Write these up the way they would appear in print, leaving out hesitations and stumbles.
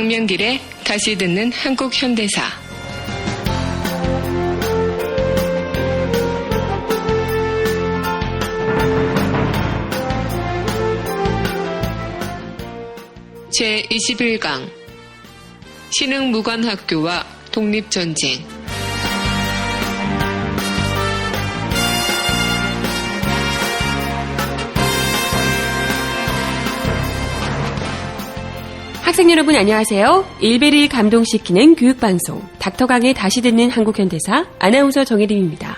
강명길의 다시 듣는 한국 현대사. 제21강 신흥무관학교와 독립전쟁. 학생 여러분 안녕하세요. 일베를 감동시키는 교육방송 닥터강의 다시 듣는 한국현대사 아나운서 정혜림입니다.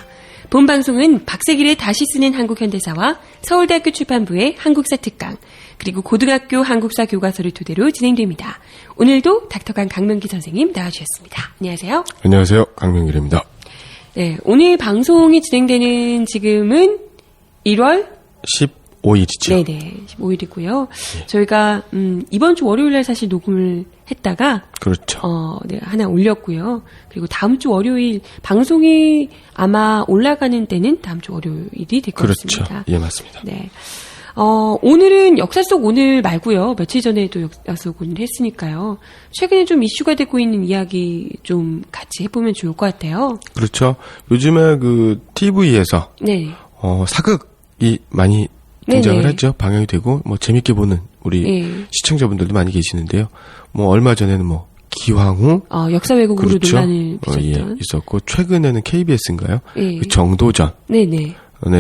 본 방송은 박세길의 다시 쓰는 한국현대사와 서울대학교 출판부의 한국사 특강 그리고 고등학교 한국사 교과서를 토대로 진행됩니다. 오늘도 닥터강 강명기 선생님 나와주셨습니다. 안녕하세요. 안녕하세요. 강명길입니다. 네, 오늘 방송이 진행되는 지금은 1월 15일이죠. 네네, 15일이고요. 네. 저희가 이번 주 월요일날 사실 녹음을 했다가 그렇죠. 네, 하나 올렸고요. 그리고 다음 주 월요일 방송이 아마 올라가는 때는 다음 주 월요일이 될 것 그렇죠. 같습니다. 예, 맞습니다. 네. 오늘은 역사 속 오늘 말고요. 며칠 전에도 역사 속 오늘 했으니까요. 최근에 좀 이슈가 되고 있는 이야기 좀 같이 해보면 좋을 것 같아요. 그렇죠. 요즘에 그 TV에서 네. 사극이 많이 등장을 네네. 했죠. 방영이 되고 뭐 재밌게 보는 우리 네. 시청자분들도 많이 계시는데요. 뭐 얼마 전에는 뭐 기황후 역사 왜곡으로 그렇죠. 논란을 빚었던 예, 있었고 최근에는 KBS인가요? 예. 그 정도전에 네네.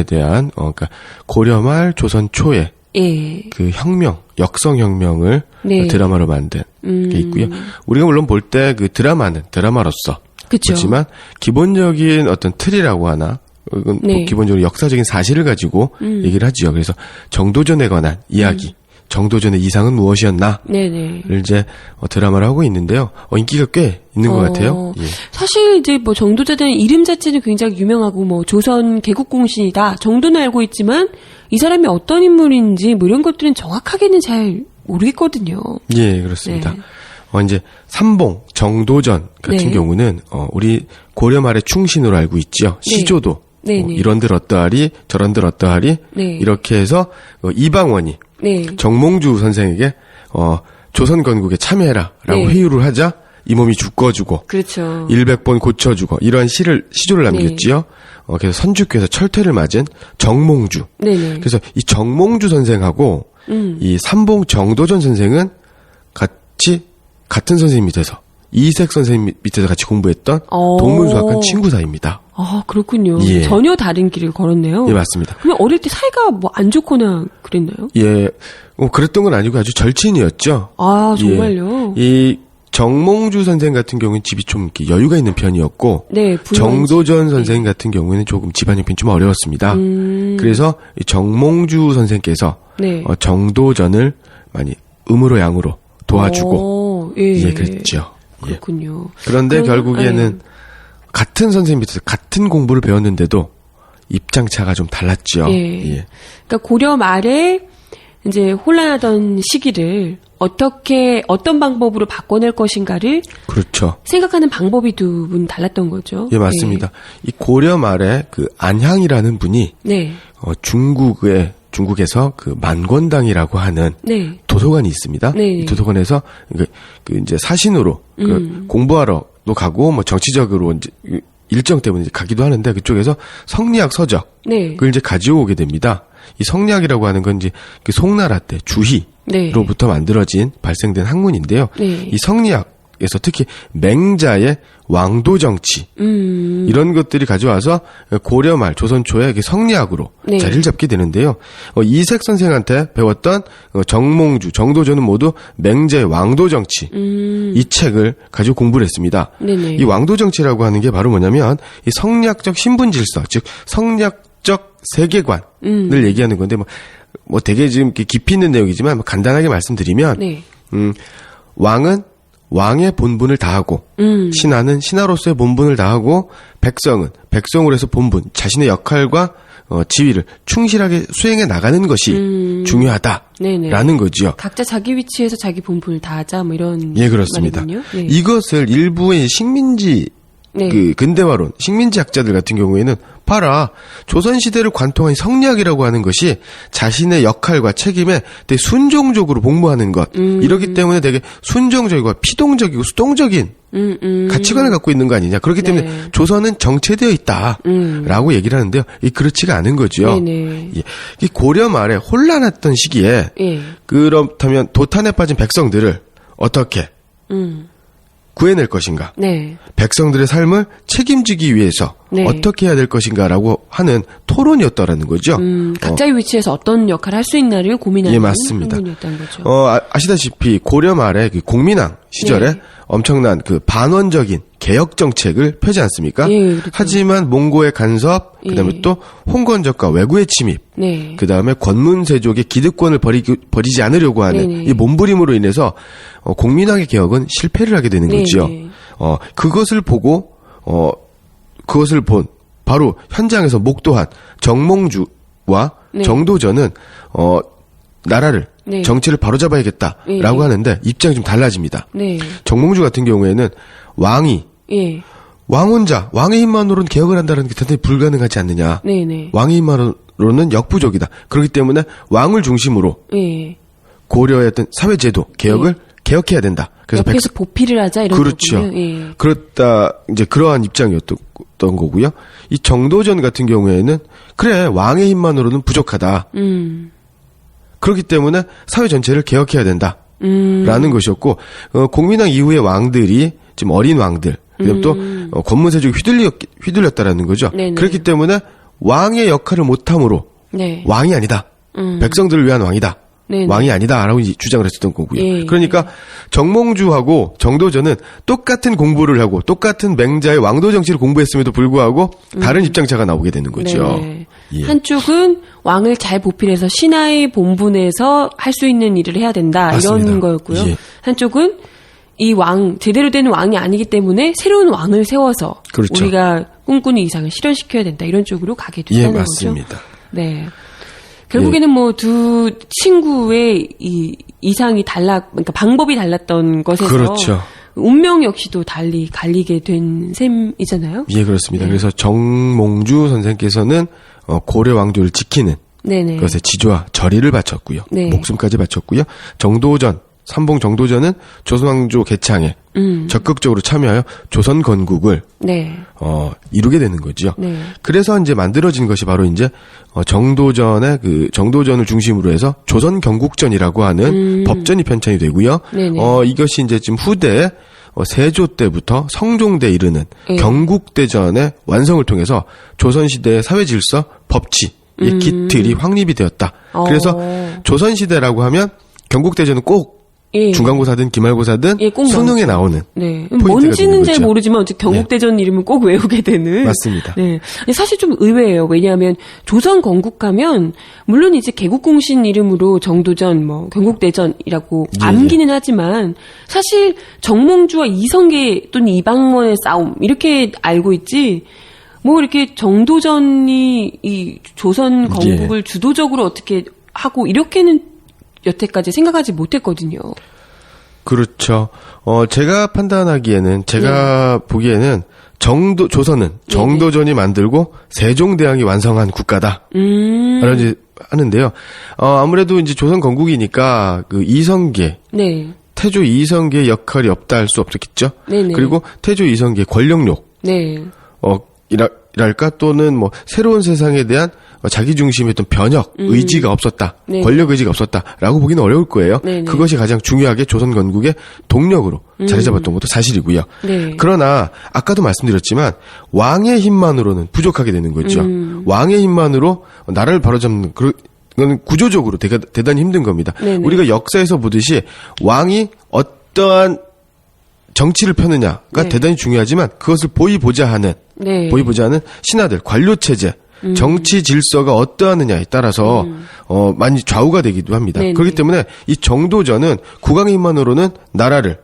대한 그러니까 고려 말 조선 초에 예. 그 혁명, 역성혁명을 네. 드라마로 만든 게 있고요. 우리가 물론 볼 때 그 드라마는 드라마로서 그쵸. 그렇지만 기본적인 어떤 틀이라고 하나 이건 네. 뭐 기본적으로 역사적인 사실을 가지고 얘기를 하지요. 그래서 정도전에 관한 이야기, 정도전의 이상은 무엇이었나를 네네. 이제 드라마를 하고 있는데요. 인기가 꽤 있는 것 같아요. 예. 사실 이제 뭐 정도전의 이름 자체는 굉장히 유명하고 뭐 조선 개국공신이다 정도는 알고 있지만 이 사람이 어떤 인물인지 뭐 이런 것들은 정확하게는 잘 모르겠거든요. 예, 그렇습니다. 네. 이제 삼봉, 정도전 같은 네. 경우는 우리 고려 말의 충신으로 알고 있죠. 네. 시조도 네, 네. 이런들 어떠하리 저런들 어떠하리 네. 이렇게 해서 이방원이 네. 정몽주 선생에게 조선 건국에 참여해라라고 네. 회유를 하자 이 몸이 죽어주고 그렇죠. 100번 고쳐주고 이런 시조를 남겼지요. 그래서 선주께서 철퇴를 맞은 정몽주. 네네. 그래서 이 정몽주 선생하고 이 삼봉 정도전 선생은 같은 선생님 밑에서 이색 선생님 밑에서 같이 공부했던 동문수학한 친구 사이입니다. 아, 그렇군요. 예. 전혀 다른 길을 걸었네요. 예, 맞습니다. 그럼 어릴 때 사이가 뭐 안 좋거나 그랬나요? 예, 그랬던 건 아니고 아주 절친이었죠. 아, 정말요? 예. 이 정몽주 선생 같은 경우는 집이 좀 이렇게 여유가 있는 편이었고, 네, 정도전 선생 같은 경우에는 조금 집안 형편이 좀 어려웠습니다. 그래서 이 정몽주 선생께서 네. 정도전을 많이 음으로 양으로 도와주고, 예, 그랬죠. 그렇군요. 그런데 결국에는 같은 선생님 밑에서 같은 공부를 배웠는데도 입장차가 좀 달랐죠. 예. 그러니까 고려 말에 이제 혼란하던 시기를 어떤 방법으로 바꿔낼 것인가를 그렇죠. 생각하는 방법이 두 분 달랐던 거죠. 예, 맞습니다. 이 고려 말에 그 안향이라는 분이 네. 중국에서 그 만권당이라고 하는 네. 도서관이 있습니다. 네. 이 도서관에서 그 이제 사신으로 공부하러도 가고 뭐 정치적으로 이제 일정 때문에 이제 가기도 하는데 그쪽에서 성리학 서적 네. 그걸 이제 가져오게 됩니다. 이 성리학이라고 하는 건 이제 그 송나라 때 주희로부터 만들어진 발생된 학문인데요. 네. 이 성리학에서 특히 맹자의 왕도 정치 이런 것들이 가져와서 고려 말 조선 초에 성리학으로 네. 자리를 잡게 되는데요. 이색 선생한테 배웠던 정몽주, 정도전은 모두 맹자의 왕도 정치 이 책을 가지고 공부를 했습니다. 네네. 이 왕도 정치라고 하는 게 바로 뭐냐면 이 성리학적 신분 질서, 즉 성리학적 세계관을 얘기하는 건데 뭐 되게 지금 깊이 있는 내용이지만 간단하게 말씀드리면 네. 왕은 왕의 본분을 다하고 신하는 신하로서의 본분을 다하고 백성은 백성으로서 본분 자신의 역할과 지위를 충실하게 수행해 나가는 것이 중요하다라는 네네. 거지요. 각자 자기 위치에서 자기 본분을 다하자 뭐 이런 예, 그렇습니다. 말이군요. 네. 이것을 일부의 식민지 네. 그 근대화론, 식민지학자들 같은 경우에는 봐라, 조선시대를 관통한 성리학이라고 하는 것이 자신의 역할과 책임에 되게 순종적으로 복무하는 것. 이렇기 때문에 되게 순종적이고 피동적이고 수동적인 가치관을 갖고 있는 거 아니냐. 그렇기 때문에 네. 조선은 정체되어 있다라고 얘기를 하는데요. 이 그렇지가 않은 거죠. 네네. 예. 이 고려 말에 혼란했던 시기에 예. 그렇다면 도탄에 빠진 백성들을 어떻게 구해낼 것인가? 네. 백성들의 삶을 책임지기 위해서 네. 어떻게 해야 될 것인가라고 하는 토론이었다라는 거죠. 각자의 위치에서 어떤 역할을 할 수 있나를 고민하는 예, 맞습니다. 학문이었다는 거죠. 아시다시피 고려 말에 그 공민왕 시절에 네. 엄청난 그 반원적인 개혁 정책을 펴지 않습니까? 예, 그렇죠. 하지만 몽고의 간섭, 그다음에 예. 또 홍건적과 외구의 침입, 네. 그다음에 권문세족의 기득권을 버리지 않으려고 하는 네네. 이 몸부림으로 인해서 공민왕의 개혁은 실패를 하게 되는 네네. 거죠. 그것을 보고 그것을 본 바로 현장에서 목도한 정몽주와 네. 정도전은 나라를 네. 정치를 바로잡아야겠다라고 네. 하는데 입장이 좀 달라집니다. 네. 정몽주 같은 경우에는 왕이 예. 왕의 힘만으로는 개혁을 한다는 게 대단히 불가능하지 않느냐. 네네. 왕의 힘만으로는 역부족이다. 그렇기 때문에 왕을 중심으로 예. 고려의 어떤 사회제도 개혁을 개혁해야 된다. 그래서 옆에서 보필을 하자 이런 그렇죠. 거군요. 예. 그렇다 이제 그러한 입장이었던 거고요. 이 정도전 같은 경우에는 그래 왕의 힘만으로는 부족하다. 그렇기 때문에 사회 전체를 개혁해야 된다. 라는 것이었고 공민왕 이후의 왕들이 지금 어린 왕들 그다음 또 권문세족이 휘둘렸다라는 거죠. 네네. 그렇기 때문에 왕의 역할을 못함으로 네. 왕이 아니다. 백성들을 위한 왕이다. 네네. 왕이 아니다라고 이제 주장을 했었던 거고요. 예. 그러니까 정몽주하고 정도전은 똑같은 공부를 하고 똑같은 맹자의 왕도 정치를 공부했음에도 불구하고 다른 입장차가 나오게 되는 거죠. 네. 예. 한쪽은 왕을 잘 보필해서 신하의 본분에서 할 수 있는 일을 해야 된다 맞습니다. 이런 거였고요. 예. 한쪽은 이 왕 제대로 된 왕이 아니기 때문에 새로운 왕을 세워서 그렇죠. 우리가 꿈꾸는 이상을 실현시켜야 된다 이런 쪽으로 가게 예, 됐다는 맞습니다. 거죠. 네. 결국에는 뭐 두 친구의 이 이상이 그러니까 방법이 달랐던 것에서 그렇죠. 운명 역시도 달리 갈리게 된 셈이잖아요. 예, 그렇습니다. 그래서 정몽주 선생께서는 고려 왕조를 지키는 네네. 것에 지조와 절의를 바쳤고요. 네. 목숨까지 바쳤고요. 정도전, 삼봉 정도전은 조선 왕조 개창에 적극적으로 참여하여 조선 건국을 네. 이루게 되는 거죠. 네. 그래서 이제 만들어진 것이 바로 이제 정도전을 중심으로 해서 조선 경국전이라고 하는 법전이 편찬이 되고요. 네네. 이것이 이제 지금 후대 세조 때부터 성종대 이르는 예. 경국대전의 완성을 통해서 조선시대의 사회질서, 법치, 이 기틀이 확립이 되었다. 그래서 조선시대라고 하면 경국대전은 꼭 예. 중간고사든 기말고사든 예, 꼭 수능에 나오는 네. 포인트가 뭔지는 되는 잘 거죠. 모르지만 어쨌든 경국대전 이름은 꼭 외우게 되는. 맞습니다. 네. 근데 사실 좀 의외예요. 왜냐하면 조선 건국하면 물론 이제 개국공신 이름으로 정도전, 경국대전이라고 예. 암기는 하지만 사실 정몽주와 이성계 또는 이방원의 싸움 이렇게 알고 있지. 이렇게 정도전이 이 조선 건국을 주도적으로 어떻게 하고 이렇게는 여태까지 생각하지 못했거든요. 그렇죠. 제가 판단하기에는, 제가 보기에는 조선은 정도전이 만들고 세종대왕이 완성한 국가다. 라고 하는데요. 아무래도 이제 조선 건국이니까 그 이성계, 네. 태조 이성계의 역할이 없다 할 수 없었겠죠. 네네. 그리고 태조 이성계의 권력욕, 네. 이랄까 또는 새로운 세상에 대한 자기 중심의 어떤 변혁 의지가 없었다. 네. 권력 의지가 없었다라고 보기는 어려울 거예요. 네네. 그것이 가장 중요하게 조선 건국의 동력으로 자리 잡았던 것도 사실이고요. 네. 그러나 아까도 말씀드렸지만 왕의 힘만으로는 부족하게 되는 거죠. 왕의 힘만으로 나라를 바로잡는 그건 구조적으로 대단히 힘든 겁니다. 네네. 우리가 역사에서 보듯이 왕이 어떠한 정치를 펴느냐가 네. 대단히 중요하지만 그것을 보이보자 하는 신하들, 관료 체제, 정치 질서가 어떠하느냐에 따라서 많이 좌우가 되기도 합니다. 네네. 그렇기 때문에 이 정도전은 국왕의 힘만으로는 나라를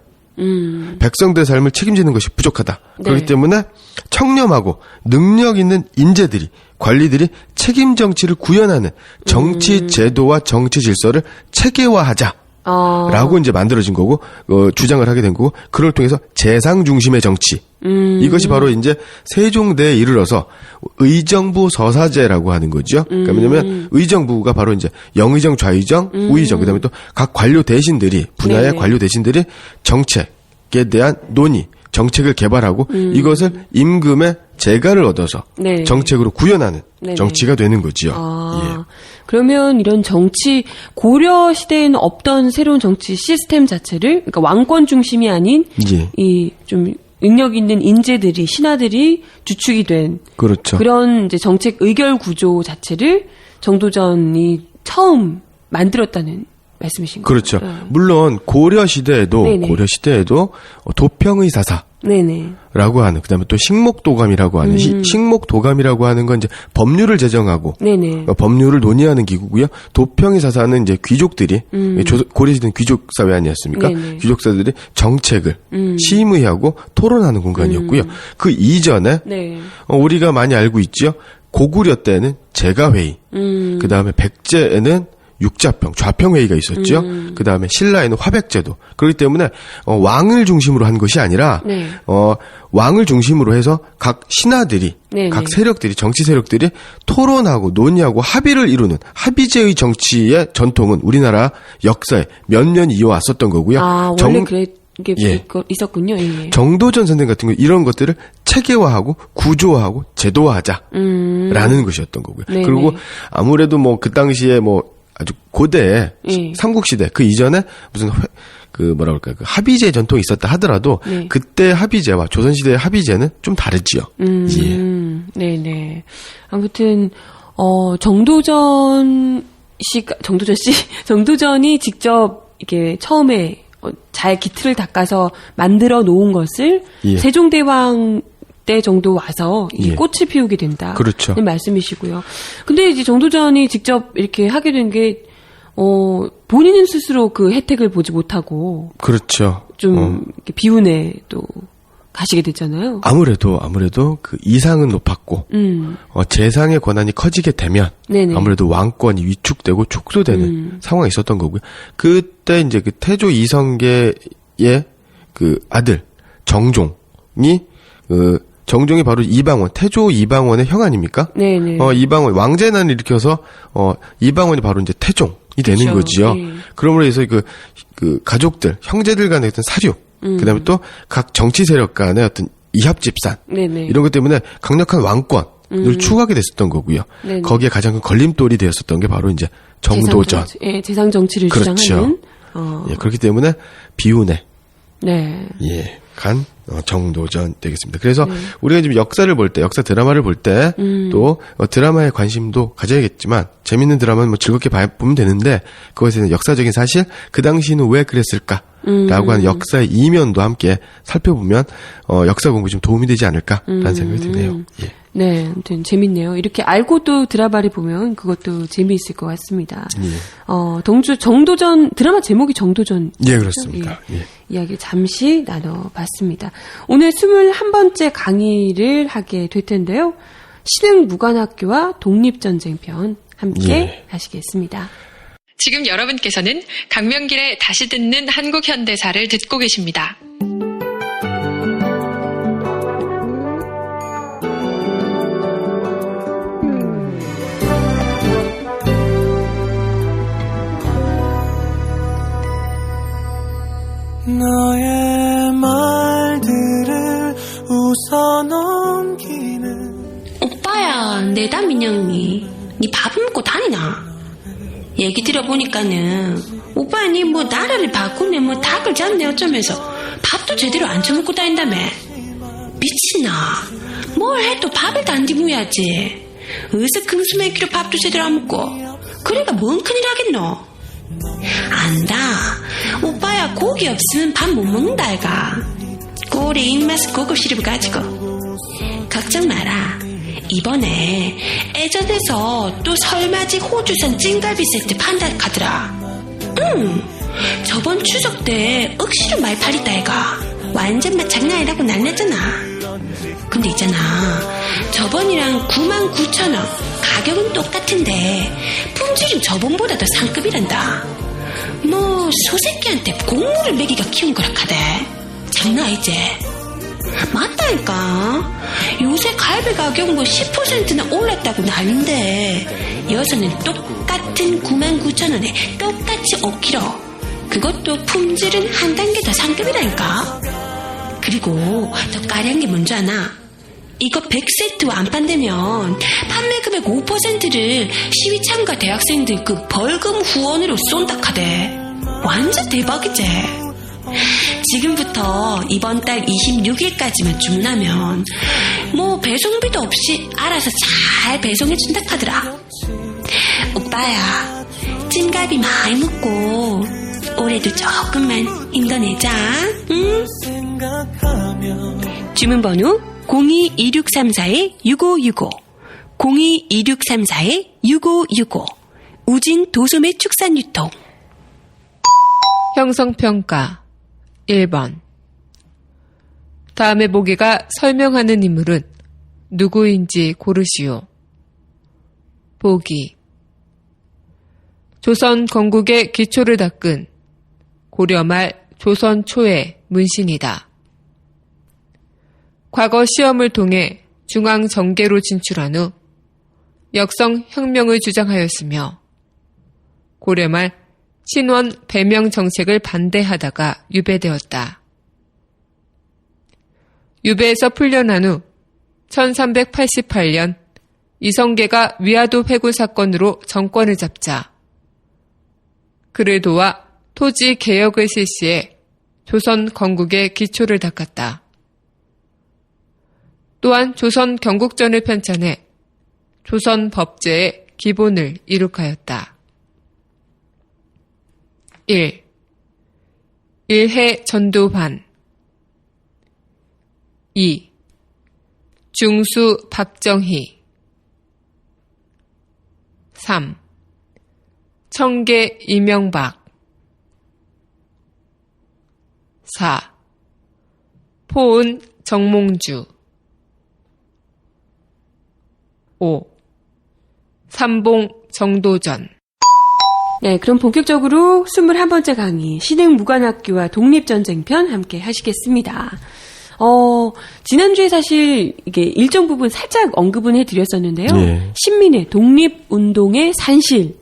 백성들의 삶을 책임지는 것이 부족하다. 네. 그렇기 때문에 청렴하고 능력 있는 인재들이 관리들이 책임 정치를 구현하는 정치 제도와 정치 질서를 체계화하자. 라고 이제 만들어진 거고, 주장을 하게 된 거고, 그걸 통해서 재상 중심의 정치. 이것이 바로 이제 세종대에 이르러서 의정부 서사제라고 하는 거죠. 그러니까 왜냐면 의정부가 바로 이제 영의정, 좌의정, 우의정, 그다음에 또 각 관료 대신들이, 분야의 네네. 관료 대신들이 정책에 대한 논의, 정책을 개발하고 이것을 임금의 재가를 얻어서 네. 정책으로 구현하는 네네. 정치가 되는 거지요. 아, 그러면 이런 정치, 고려 시대에는 없던 새로운 정치 시스템 자체를, 그러니까 왕권 중심이 아닌, 예. 이 좀 능력 있는 인재들이, 신하들이 주축이 된 그렇죠. 그런 이제 정책 의결 구조 자체를 정도전이 처음 만들었다는 말씀이신 거죠? 그렇죠. 물론 고려 시대에도 네네. 도평의사사 네네. 라고 하는, 그다음에 또 식목도감이라고 하는 식목도감이라고 하는 건 이제 법률을 제정하고 네네. 법률을 논의하는 기구고요. 도평의사사는 이제 귀족들이 고려 시대는 귀족 사회 아니었습니까? 네네. 귀족사들이 정책을 심의하고 토론하는 공간이었고요. 그 이전에 네. 우리가 많이 알고 있죠. 고구려 때는 제가회의, 그다음에 백제에는 육자평, 좌평회의가 있었죠. 그 다음에 신라에는 화백제도. 그렇기 때문에 왕을 중심으로 한 것이 아니라 네. 왕을 중심으로 해서 각 신하들이, 네, 각 네. 세력들이, 정치 세력들이 토론하고 논의하고 합의를 이루는 합의제의 정치의 전통은 우리나라 역사에 몇 년 이어왔었던 거고요. 아, 원래 그래, 이게 예. 있었군요. 예. 정도전 선생 같은 거 이런 것들을 체계화하고 구조화하고 제도화하자라는 것이었던 거고요. 네네. 그리고 아무래도 뭐 그 당시에 뭐 아주 고대 예. 삼국시대 그 이전에 무슨 그 합의제 전통이 있었다 하더라도 네. 그때 합의제와 조선시대의 합의제는 좀 다르지요. 예. 네네. 아무튼 정도전이 직접 이게 처음에 잘 기틀을 닦아서 만들어 놓은 것을 예. 세종대왕 때 정도 와서 이 예. 꽃을 피우게 된다. 그렇죠. 는 말씀이시고요. 근데 이제 정도전이 직접 이렇게 하게 된 게 본인은 스스로 그 혜택을 보지 못하고 그렇죠. 좀 이렇게 비운에 또 가시게 됐잖아요. 아무래도 그 이상은 높았고 재상의 권한이 커지게 되면 네네. 아무래도 왕권이 위축되고 축소되는 상황이 있었던 거고요. 그때 이제 그 태조 이성계의 그 아들 정종이 정종이 바로 이방원, 태조 이방원의 형 아닙니까? 네네. 이방원 왕제난을 일으켜서 이방원이 바로 이제 태종이 되는 그렇죠. 거지요. 예. 그러므로 해서 그 가족들, 형제들 간의 어떤 사륙, 그다음에 또 각 정치 세력 간의 어떤 이합 집산 네네. 이런 것 때문에 강력한 왕권을 추구하게 됐었던 거고요. 네네. 거기에 가장 큰 걸림돌이 되었었던 게 바로 이제 정도전. 재상 정치를 그렇죠. 주장하는. 예, 그렇기 때문에 비운에 네. 예, 간 정도전 되겠습니다. 그래서 우리가 지금 역사를 볼 때, 역사 드라마를 볼 때 또 드라마에 관심도 가져야겠지만 재밌는 드라마는 뭐 즐겁게 보면 되는데 그것에는 역사적인 사실, 그 당시는 왜 그랬을까라고 하는 역사의 이면도 함께 살펴보면 역사 공부 좀 도움이 되지 않을까라는 생각이 드네요. 예. 네, 아무튼 재밌네요. 이렇게 알고 또 드라마를 보면 그것도 재미있을 것 같습니다. 예. 정도전, 드라마 제목이 정도전. 예, 그렇습니다. 예. 예. 이야기 잠시 나눠봤습니다. 오늘 21번째 강의를 하게 될 텐데요. 신흥무관학교와 독립전쟁편 함께 예. 하시겠습니다. 지금 여러분께서는 강명길의 다시 듣는 한국 현대사를 듣고 계십니다. 너의 말들을 웃어 넘기는 오빠야, 내다 민영이 니 밥은 먹고 다니나? 얘기 들어보니까는 오빠야 니 뭐 나라를 바꾸네 뭐 닭을 잡네 어쩌면서 밥도 제대로 안 처먹고 다닌다며. 미친나? 뭘 해도 밥을 단디무야지. 어디서 금수맥기로 밥도 제대로 안 먹고 그러니까 뭔 큰일 하겠노? 안다. 오빠야 고기 없으면 밥 못 먹는다 아이가. 꼴의 입맛 고급 시럽을 가지고. 걱정 마라. 이번에 애전에서 또 설맞이 호주산 찐갈비 세트 판다 카더라. 응. 저번 추석 때 억시로 말팔이다 아이가. 완전 맛 장난 아니라고 난리났잖아. 근데 있잖아, 저번이랑 99,000원 가격은 똑같은데 품질은 저번보다 더 상급이란다. 뭐 소새끼한테 곡물을 먹이가 키운 거라 카대. 장난 아니지? 맞다니까. 요새 갈비 가격 뭐 10%나 올랐다고 난린데 여기서는 똑같은 99,000원에 똑같이 5kg. 그것도 품질은 한 단계 더 상급이라니까. 그리고 더 까리한 게 뭔지 아나? 이거 100세트와 안 판대면 판매 금액 5%를 시위 참가 대학생들 그 벌금 후원으로 쏜다 카대. 완전 대박이지? 지금부터 이번 달 26일까지만 주문하면 뭐 배송비도 없이 알아서 잘 배송해준다 카더라. 오빠야, 찜갈비 많이 먹고 올해도 조금만 힘내자. 응? 주문번호 02-2634-6565 02-2634-6565 우진 도소매 축산유통. 형성평가 1번. 다음에 보기가 설명하는 인물은 누구인지 고르시오. 보기. 조선 건국의 기초를 닦은 고려 말 조선 초의 문신이다. 과거 시험을 통해 중앙 정계로 진출한 후 역성 혁명을 주장하였으며 고려 말 신원 배명 정책을 반대하다가 유배되었다. 유배에서 풀려난 후 1388년 이성계가 위화도 회구 사건으로 정권을 잡자 그를 도와 토지 개혁을 실시해 조선 건국의 기초를 닦았다. 또한 조선 경국전을 편찬해 조선 법제의 기본을 이룩하였다. 1. 일해 전도반 2. 중수 박정희 3. 청계 이명박 4. 포은 정몽주 5. 삼봉 정도전. 네, 그럼 본격적으로 21번째 강의 신흥무관학교와 독립전쟁편 함께 하시겠습니다. 지난주에 사실 이게 일정 부분 살짝 언급은 해드렸었는데요. 예. 신민회 독립운동의 산실인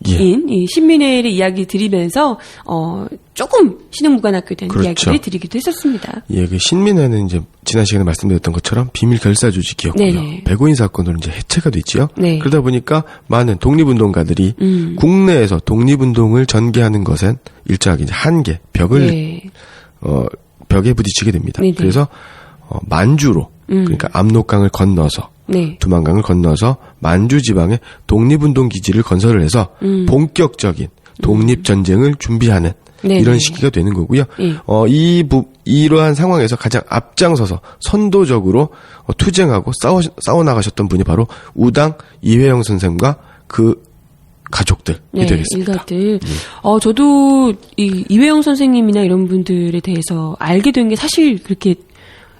이 신민회를 이야기 드리면서 조금 신흥무관학교에 대한 그렇죠. 이야기를 드리기도 했었습니다. 예, 그 신민회는 이제 지난 시간에 말씀드렸던 것처럼 비밀 결사 조직이었고요. 네네. 백오인 사건으로 이제 해체가 됐지요. 네. 그러다 보니까 많은 독립운동가들이 국내에서 독립운동을 전개하는 것엔 일정하게 이제 한계, 벽을 네. 벽에 부딪히게 됩니다. 네네. 그래서 만주로 그러니까 압록강을 건너서 네. 두만강을 건너서 만주 지방에 독립운동 기지를 건설을 해서 본격적인 독립전쟁을 준비하는 네네. 이런 시기가 되는 거고요. 예. 이러한 상황에서 가장 앞장서서 선도적으로 투쟁하고 싸워 나가셨던 분이 바로 우당 이회영 선생과 그 가족들이 네, 되겠습니다. 일가들. 저도 이회영 선생님이나 이런 분들에 대해서 알게 된 게 사실 그렇게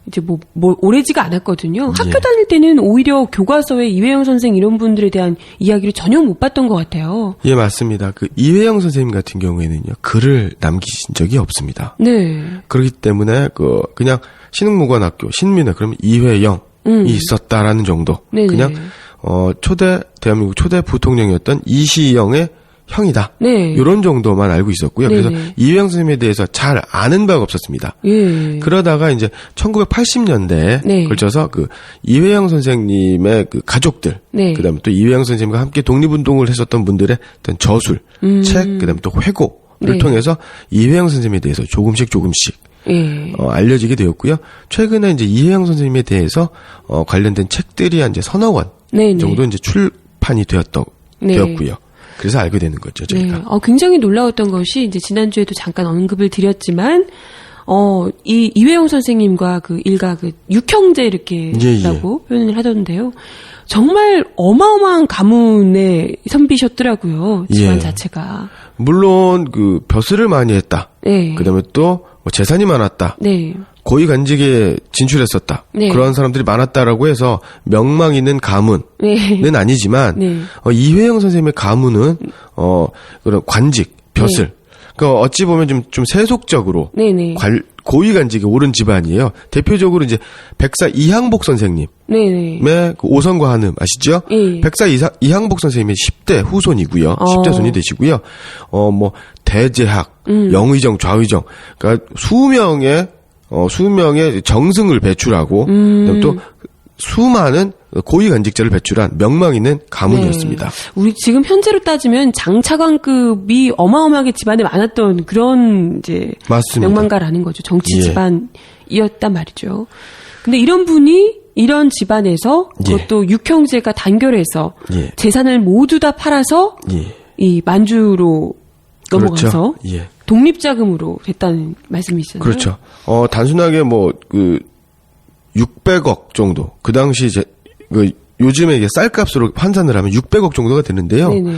이제 뭐 오래지가 않았거든요. 학교 다닐 때는 오히려 교과서에 이회영 선생 이런 분들에 대한 이야기를 전혀 못 봤던 것 같아요. 예, 맞습니다. 그 이회영 선생님 같은 경우에는요, 글을 남기신 적이 없습니다. 네. 그렇기 때문에 그냥 신흥무관학교 신민회 그러면 이회영이 있었다라는 정도. 네네. 그냥 대한민국 초대 부통령이었던 이시영의 형이다. 네. 이런 정도만 알고 있었고요. 네네. 그래서 이회영 선생님에 대해서 잘 아는 바가 없었습니다. 예. 그러다가 이제 1980년대에 네. 걸쳐서 그 이회영 선생님의 그 가족들, 네. 그다음에 또 이회영 선생님과 함께 독립운동을 했었던 분들의 어떤 저술, 책, 그다음에 또 회고를 네. 통해서 이회영 선생님에 대해서 조금씩 예. 알려지게 되었고요. 최근에 이제 이회영 선생님에 대해서 관련된 책들이 이제 서너 권 네네. 정도 이제 출판이 네. 되었고요. 그래서 알게 되는 거죠, 저희가. 네. 굉장히 놀라웠던 것이 이제 지난주에도 잠깐 언급을 드렸지만 이 이회영 선생님과 그 일가 그 육형제 이렇게라고 표현을 하던데요. 정말 어마어마한 가문의 선비셨더라고요. 집안 예. 자체가. 물론 그 벼슬을 많이 했다. 네. 그다음에 또 재산이 많았다. 네. 고위 관직에 진출했었다. 네. 그런 사람들이 많았다라고 해서 명망 있는 가문은 네. 아니지만 네. 이회영 선생님의 가문은 그런 관직, 벼슬 그러니까 어찌 보면 좀 세속적으로 네네. 고위간직이 오른 집안이에요. 대표적으로 이제 백사 이항복 선생님. 네네. 그 오선과 한음 아시죠? 예. 백사 이항복 선생님이 10대 후손이고요. 10대 손이 되시고요. 뭐 대제학, 영의정, 좌의정, 그러니까 수명의 정승을 배출하고 그다음에 또 수많은 고위간직자를 배출한 명망 있는 가문이었습니다. 네. 우리 지금 현재로 따지면 장차관급이 어마어마하게 집안에 많았던 그런 이제 맞습니다. 명망가라는 거죠. 정치 예. 집안이었단 말이죠. 근데 이런 분이 이런 집안에서 그것도 육형제가 단결해서 예. 재산을 모두 다 팔아서 예. 이 만주로 넘어가서 그렇죠. 예. 독립자금으로 됐다는 말씀이시잖아요. 그렇죠. 단순하게 600억 정도. 그 당시 요즘에 이게 쌀값으로 환산을 하면 600억 정도가 되는데요. 네네.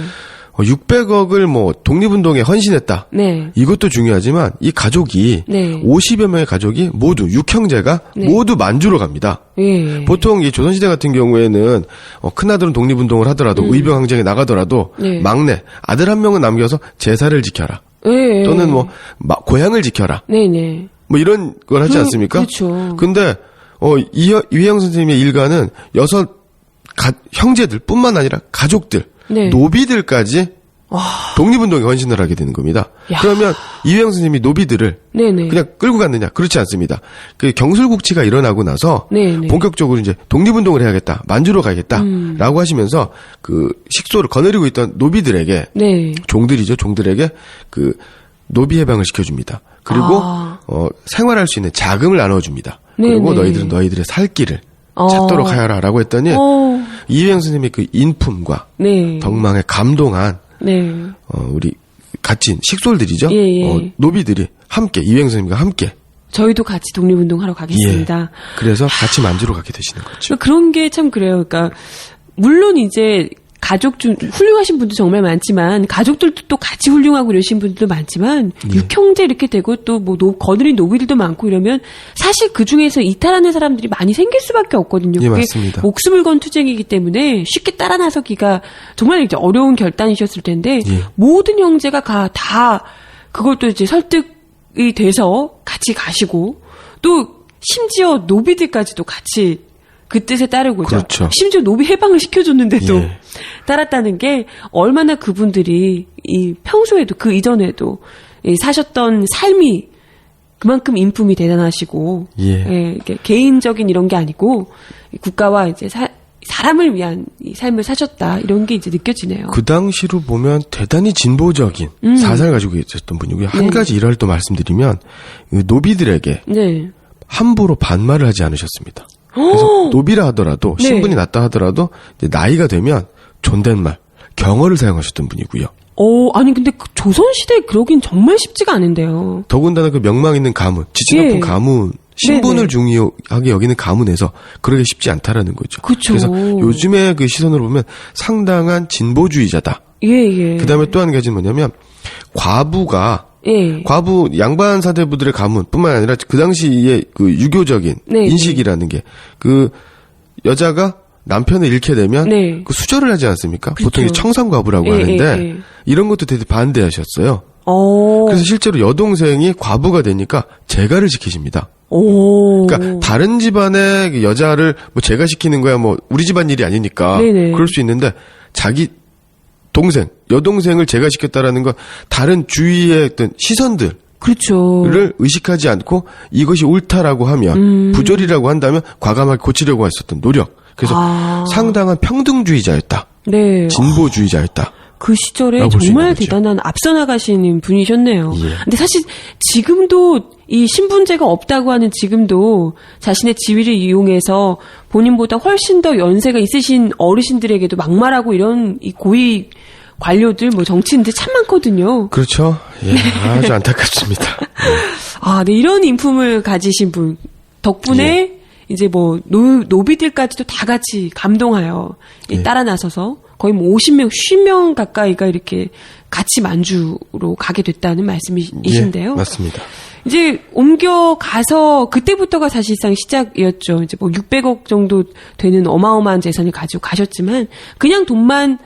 600억을 독립운동에 헌신했다. 네. 이것도 중요하지만 이 가족이 네. 50여 명의 가족이 모두 6형제가 네. 모두 만주로 갑니다. 예. 보통 이 조선시대 같은 경우에는 큰아들은 독립운동을 하더라도 의병항쟁에 나가더라도 네. 막내 아들 한 명은 남겨서 제사를 지켜라. 예. 또는 고향을 지켜라. 네네. 이런 걸 하지 않습니까? 그렇죠. 근데 이회영 선생님의 일가는 6 형제들 뿐만 아니라 가족들, 네. 노비들까지 독립운동에 헌신을 하게 되는 겁니다. 야. 그러면 이회영 선생님이 노비들을 네네. 그냥 끌고 갔느냐? 그렇지 않습니다. 그 경술국치가 일어나고 나서 네네. 본격적으로 이제 독립운동을 해야겠다, 만주로 가야겠다라고 하시면서 그 식소를 거느리고 있던 노비들에게 네. 종들에게 그 노비 해방을 시켜줍니다. 그리고 생활할 수 있는 자금을 나눠줍니다. 그리고 네네. 너희들은 너희들의 살 길을 찾도록 하여라라고 했더니 이회영 선생님의 그 인품과 네. 덕망에 감동한 네. 우리 갇힌 식솔들이죠. 예. 노비들이 함께 이회영 선생님과 함께 저희도 같이 독립운동하러 가겠습니다. 예. 그래서 같이 만주로 가게 되시는 거죠. 그런 게 참 그래요. 그러니까 물론 이제 가족 중 훌륭하신 분도 정말 많지만 가족들도 또 같이 훌륭하고 이러신 분들도 많지만 육형제 이렇게 되고 또 거느린 노비들도 많고 이러면 사실 그 중에서 이탈하는 사람들이 많이 생길 수밖에 없거든요. 예, 그게 맞습니다. 목숨을 건 투쟁이기 때문에 쉽게 따라 나서기가 정말 이제 어려운 결단이셨을 텐데 모든 형제가 다 그것도 이제 설득이 돼서 같이 가시고 또 심지어 노비들까지도 같이 그 뜻에 따르고죠. 그렇죠. 심지어 노비 해방을 시켜줬는데도 예. 따랐다는 게 얼마나 그분들이 이 평소에도 그 이전에도 이 사셨던 삶이 그만큼 인품이 대단하시고 이게 개인적인 이런 게 아니고 국가와 이제 사람을 위한 이 삶을 사셨다 이런 게 이제 느껴지네요. 그 당시로 보면 대단히 진보적인 사상을 가지고 계셨던 분이고요. 한 가지 일화를 또 말씀드리면 노비들에게 네. 함부로 반말을 하지 않으셨습니다. 그래서 노비라 하더라도 신분이 낮다 하더라도 이제 나이가 되면 존댓말, 경어를 사용하셨던 분이고요. 아니 근데 조선 시대에 그러긴 정말 쉽지가 않은데요. 더군다나 그 명망 있는 가문, 지지 높은 가문, 신분을 중요하게 여기는 가문에서 그러기 쉽지 않다라는 거죠. 그쵸. 그래서 요즘의 그 시선으로 보면 상당한 진보주의자다. 예. 그다음에 또 한 가지는 뭐냐면 과부가 과부 양반 사대부들의 가문뿐만 아니라 그 당시에 그 유교적인 인식이라는 게 그 여자가 남편을 잃게 되면 그 수절을 하지 않습니까? 그렇죠. 보통 청산과부라고 하는데 이런 것도 되게 반대하셨어요. 그래서 실제로 여동생이 과부가 되니까 재가를 시키십니다. 그러니까 다른 집안의 여자를 재가시키는 거야 우리 집안 일이 아니니까 그럴 수 있는데 자기 여동생을 재가시켰다라는 건 다른 주위의 어떤 시선들 를 의식하지 않고 이것이 옳다라고 하면 부조리라고 한다면 과감하게 고치려고 했었던 노력. 그래서 상당한 평등주의자였다. 진보주의자였다. 그 시절에 정말 대단한 앞서 나가시는 분이셨네요. 근데 사실 지금도 이 신분제가 없다고 하는 지금도 자신의 지위를 이용해서 본인보다 훨씬 더 연세가 있으신 어르신들에게도 막말하고 이런 이 고위 관료들, 정치인들 참 많거든요. 그렇죠. 아주 안타깝습니다. 네, 이런 인품을 가지신 분 덕분에 이제 노비들까지도 다 같이 감동하여 따라 나서서 거의 50명, 50명 가까이가 이렇게 같이 만주로 가게 됐다는 말씀이신데요. 맞습니다. 이제 옮겨가서 그때부터가 사실상 시작이었죠. 이제 600억 정도 되는 어마어마한 재산을 가지고 가셨지만 그냥 돈만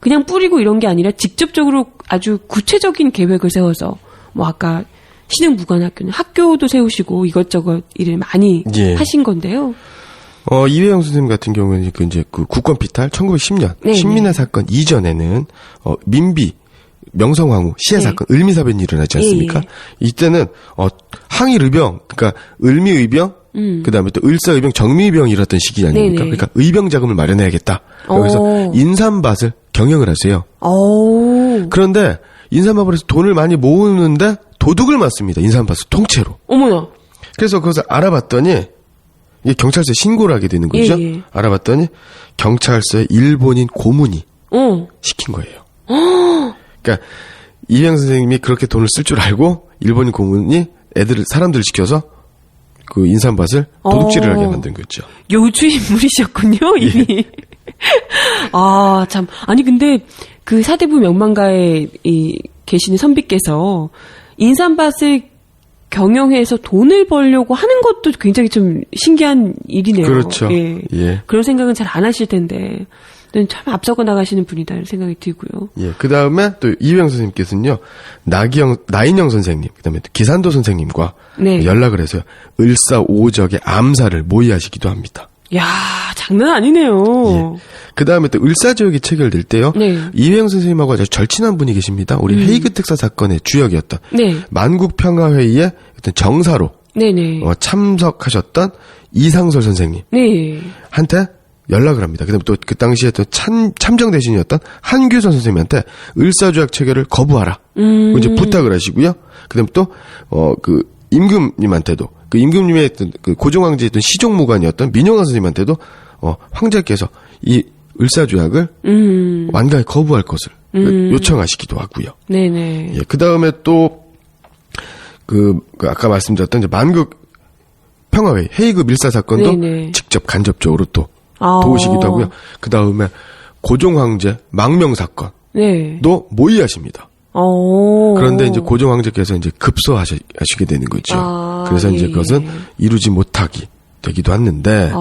그냥 뿌리고 이런 게 아니라 직접적으로 아주 구체적인 계획을 세워서 뭐 아까 신흥무관학교는 학교도 세우시고 이것저것 일을 많이 예. 하신 건데요. 이회영 선생님 같은 경우는 그 국권 피탈 1910년 네, 신민의 사건 이전에는 민비 명성황후 시해 네. 사건 을미사변이 일어나지 않습니까? 예. 이때는 항일의병 그러니까 을미의병 그다음에 또 을사의병 정미의병이 일었던 시기 아닙니까? 네네. 그러니까 의병 자금을 마련해야겠다. 그래서 인삼밭을 경영을 하세요. 그런데 인삼밭을 해서 돈을 많이 모으는데 도둑을 맞습니다. 인삼밭을 통째로. 어머나. 그래서 그것을 알아봤더니 이게 경찰서에 신고를 하게 되는 거죠. 예. 알아봤더니 경찰서에 일본인 고문이 시킨 거예요. 그러니까 이회영 선생님이 그렇게 돈을 쓸 줄 알고 일본인 고문이 사람들을 시켜서 그 인삼밭을 도둑질을 하게 만든 거죠. 요주 인물이셨군요, 이미. 아, 참. 아니, 근데 그 사대부 명망가에 계시는 선비께서 인삼밭을 경영해서 돈을 벌려고 하는 것도 굉장히 좀 신기한 일이네요. 그렇죠. 예. 예. 그런 생각은 잘 안 하실 텐데. 참 앞서고 나가시는 분이다 이런 생각이 들고요. 예. 그 다음에 또 이회영 선생님께서는요, 나인영 선생님, 그 다음에 또 기산도 선생님과 네. 연락을 해서요, 을사오적의 암사를 모의하시기도 합니다. 야, 장난 아니네요. 예. 그 다음에 또 을사조약이 체결될 때요, 네. 이회영 선생님하고 아주 절친한 분이 계십니다. 우리 헤이그 특사 사건의 주역이었던 네. 만국평화회의의 어떤 정사로 네네. 참석하셨던 이상설 선생님 네. 한테 연락을 합니다. 그다음에 또 그 당시에 또 참정 대신이었던 한규선 선생님한테 을사조약 체결을 거부하라. 이제 부탁을 하시고요. 그다음에 또 그 임금님한테도 그 임금님의 그 고종황제의 어떤 시종무관이었던 민영환 선생님한테도 황제께서 이 을사조약을 완강히 거부할 것을 요청하시기도 하고요. 네네. 예, 그 다음에 또 그 아까 말씀드렸던 이제 만국 평화회의 헤이그 밀사 사건도 네네. 직접 간접적으로 또 도우시기도 하고요. 그 다음에 고종 황제 망명 사건도 네. 모의하십니다. 그런데 이제 고종 황제께서 이제 급소하시게 되는 거죠. 그래서 이제 예. 그것은 이루지 못하기 되기도 했는데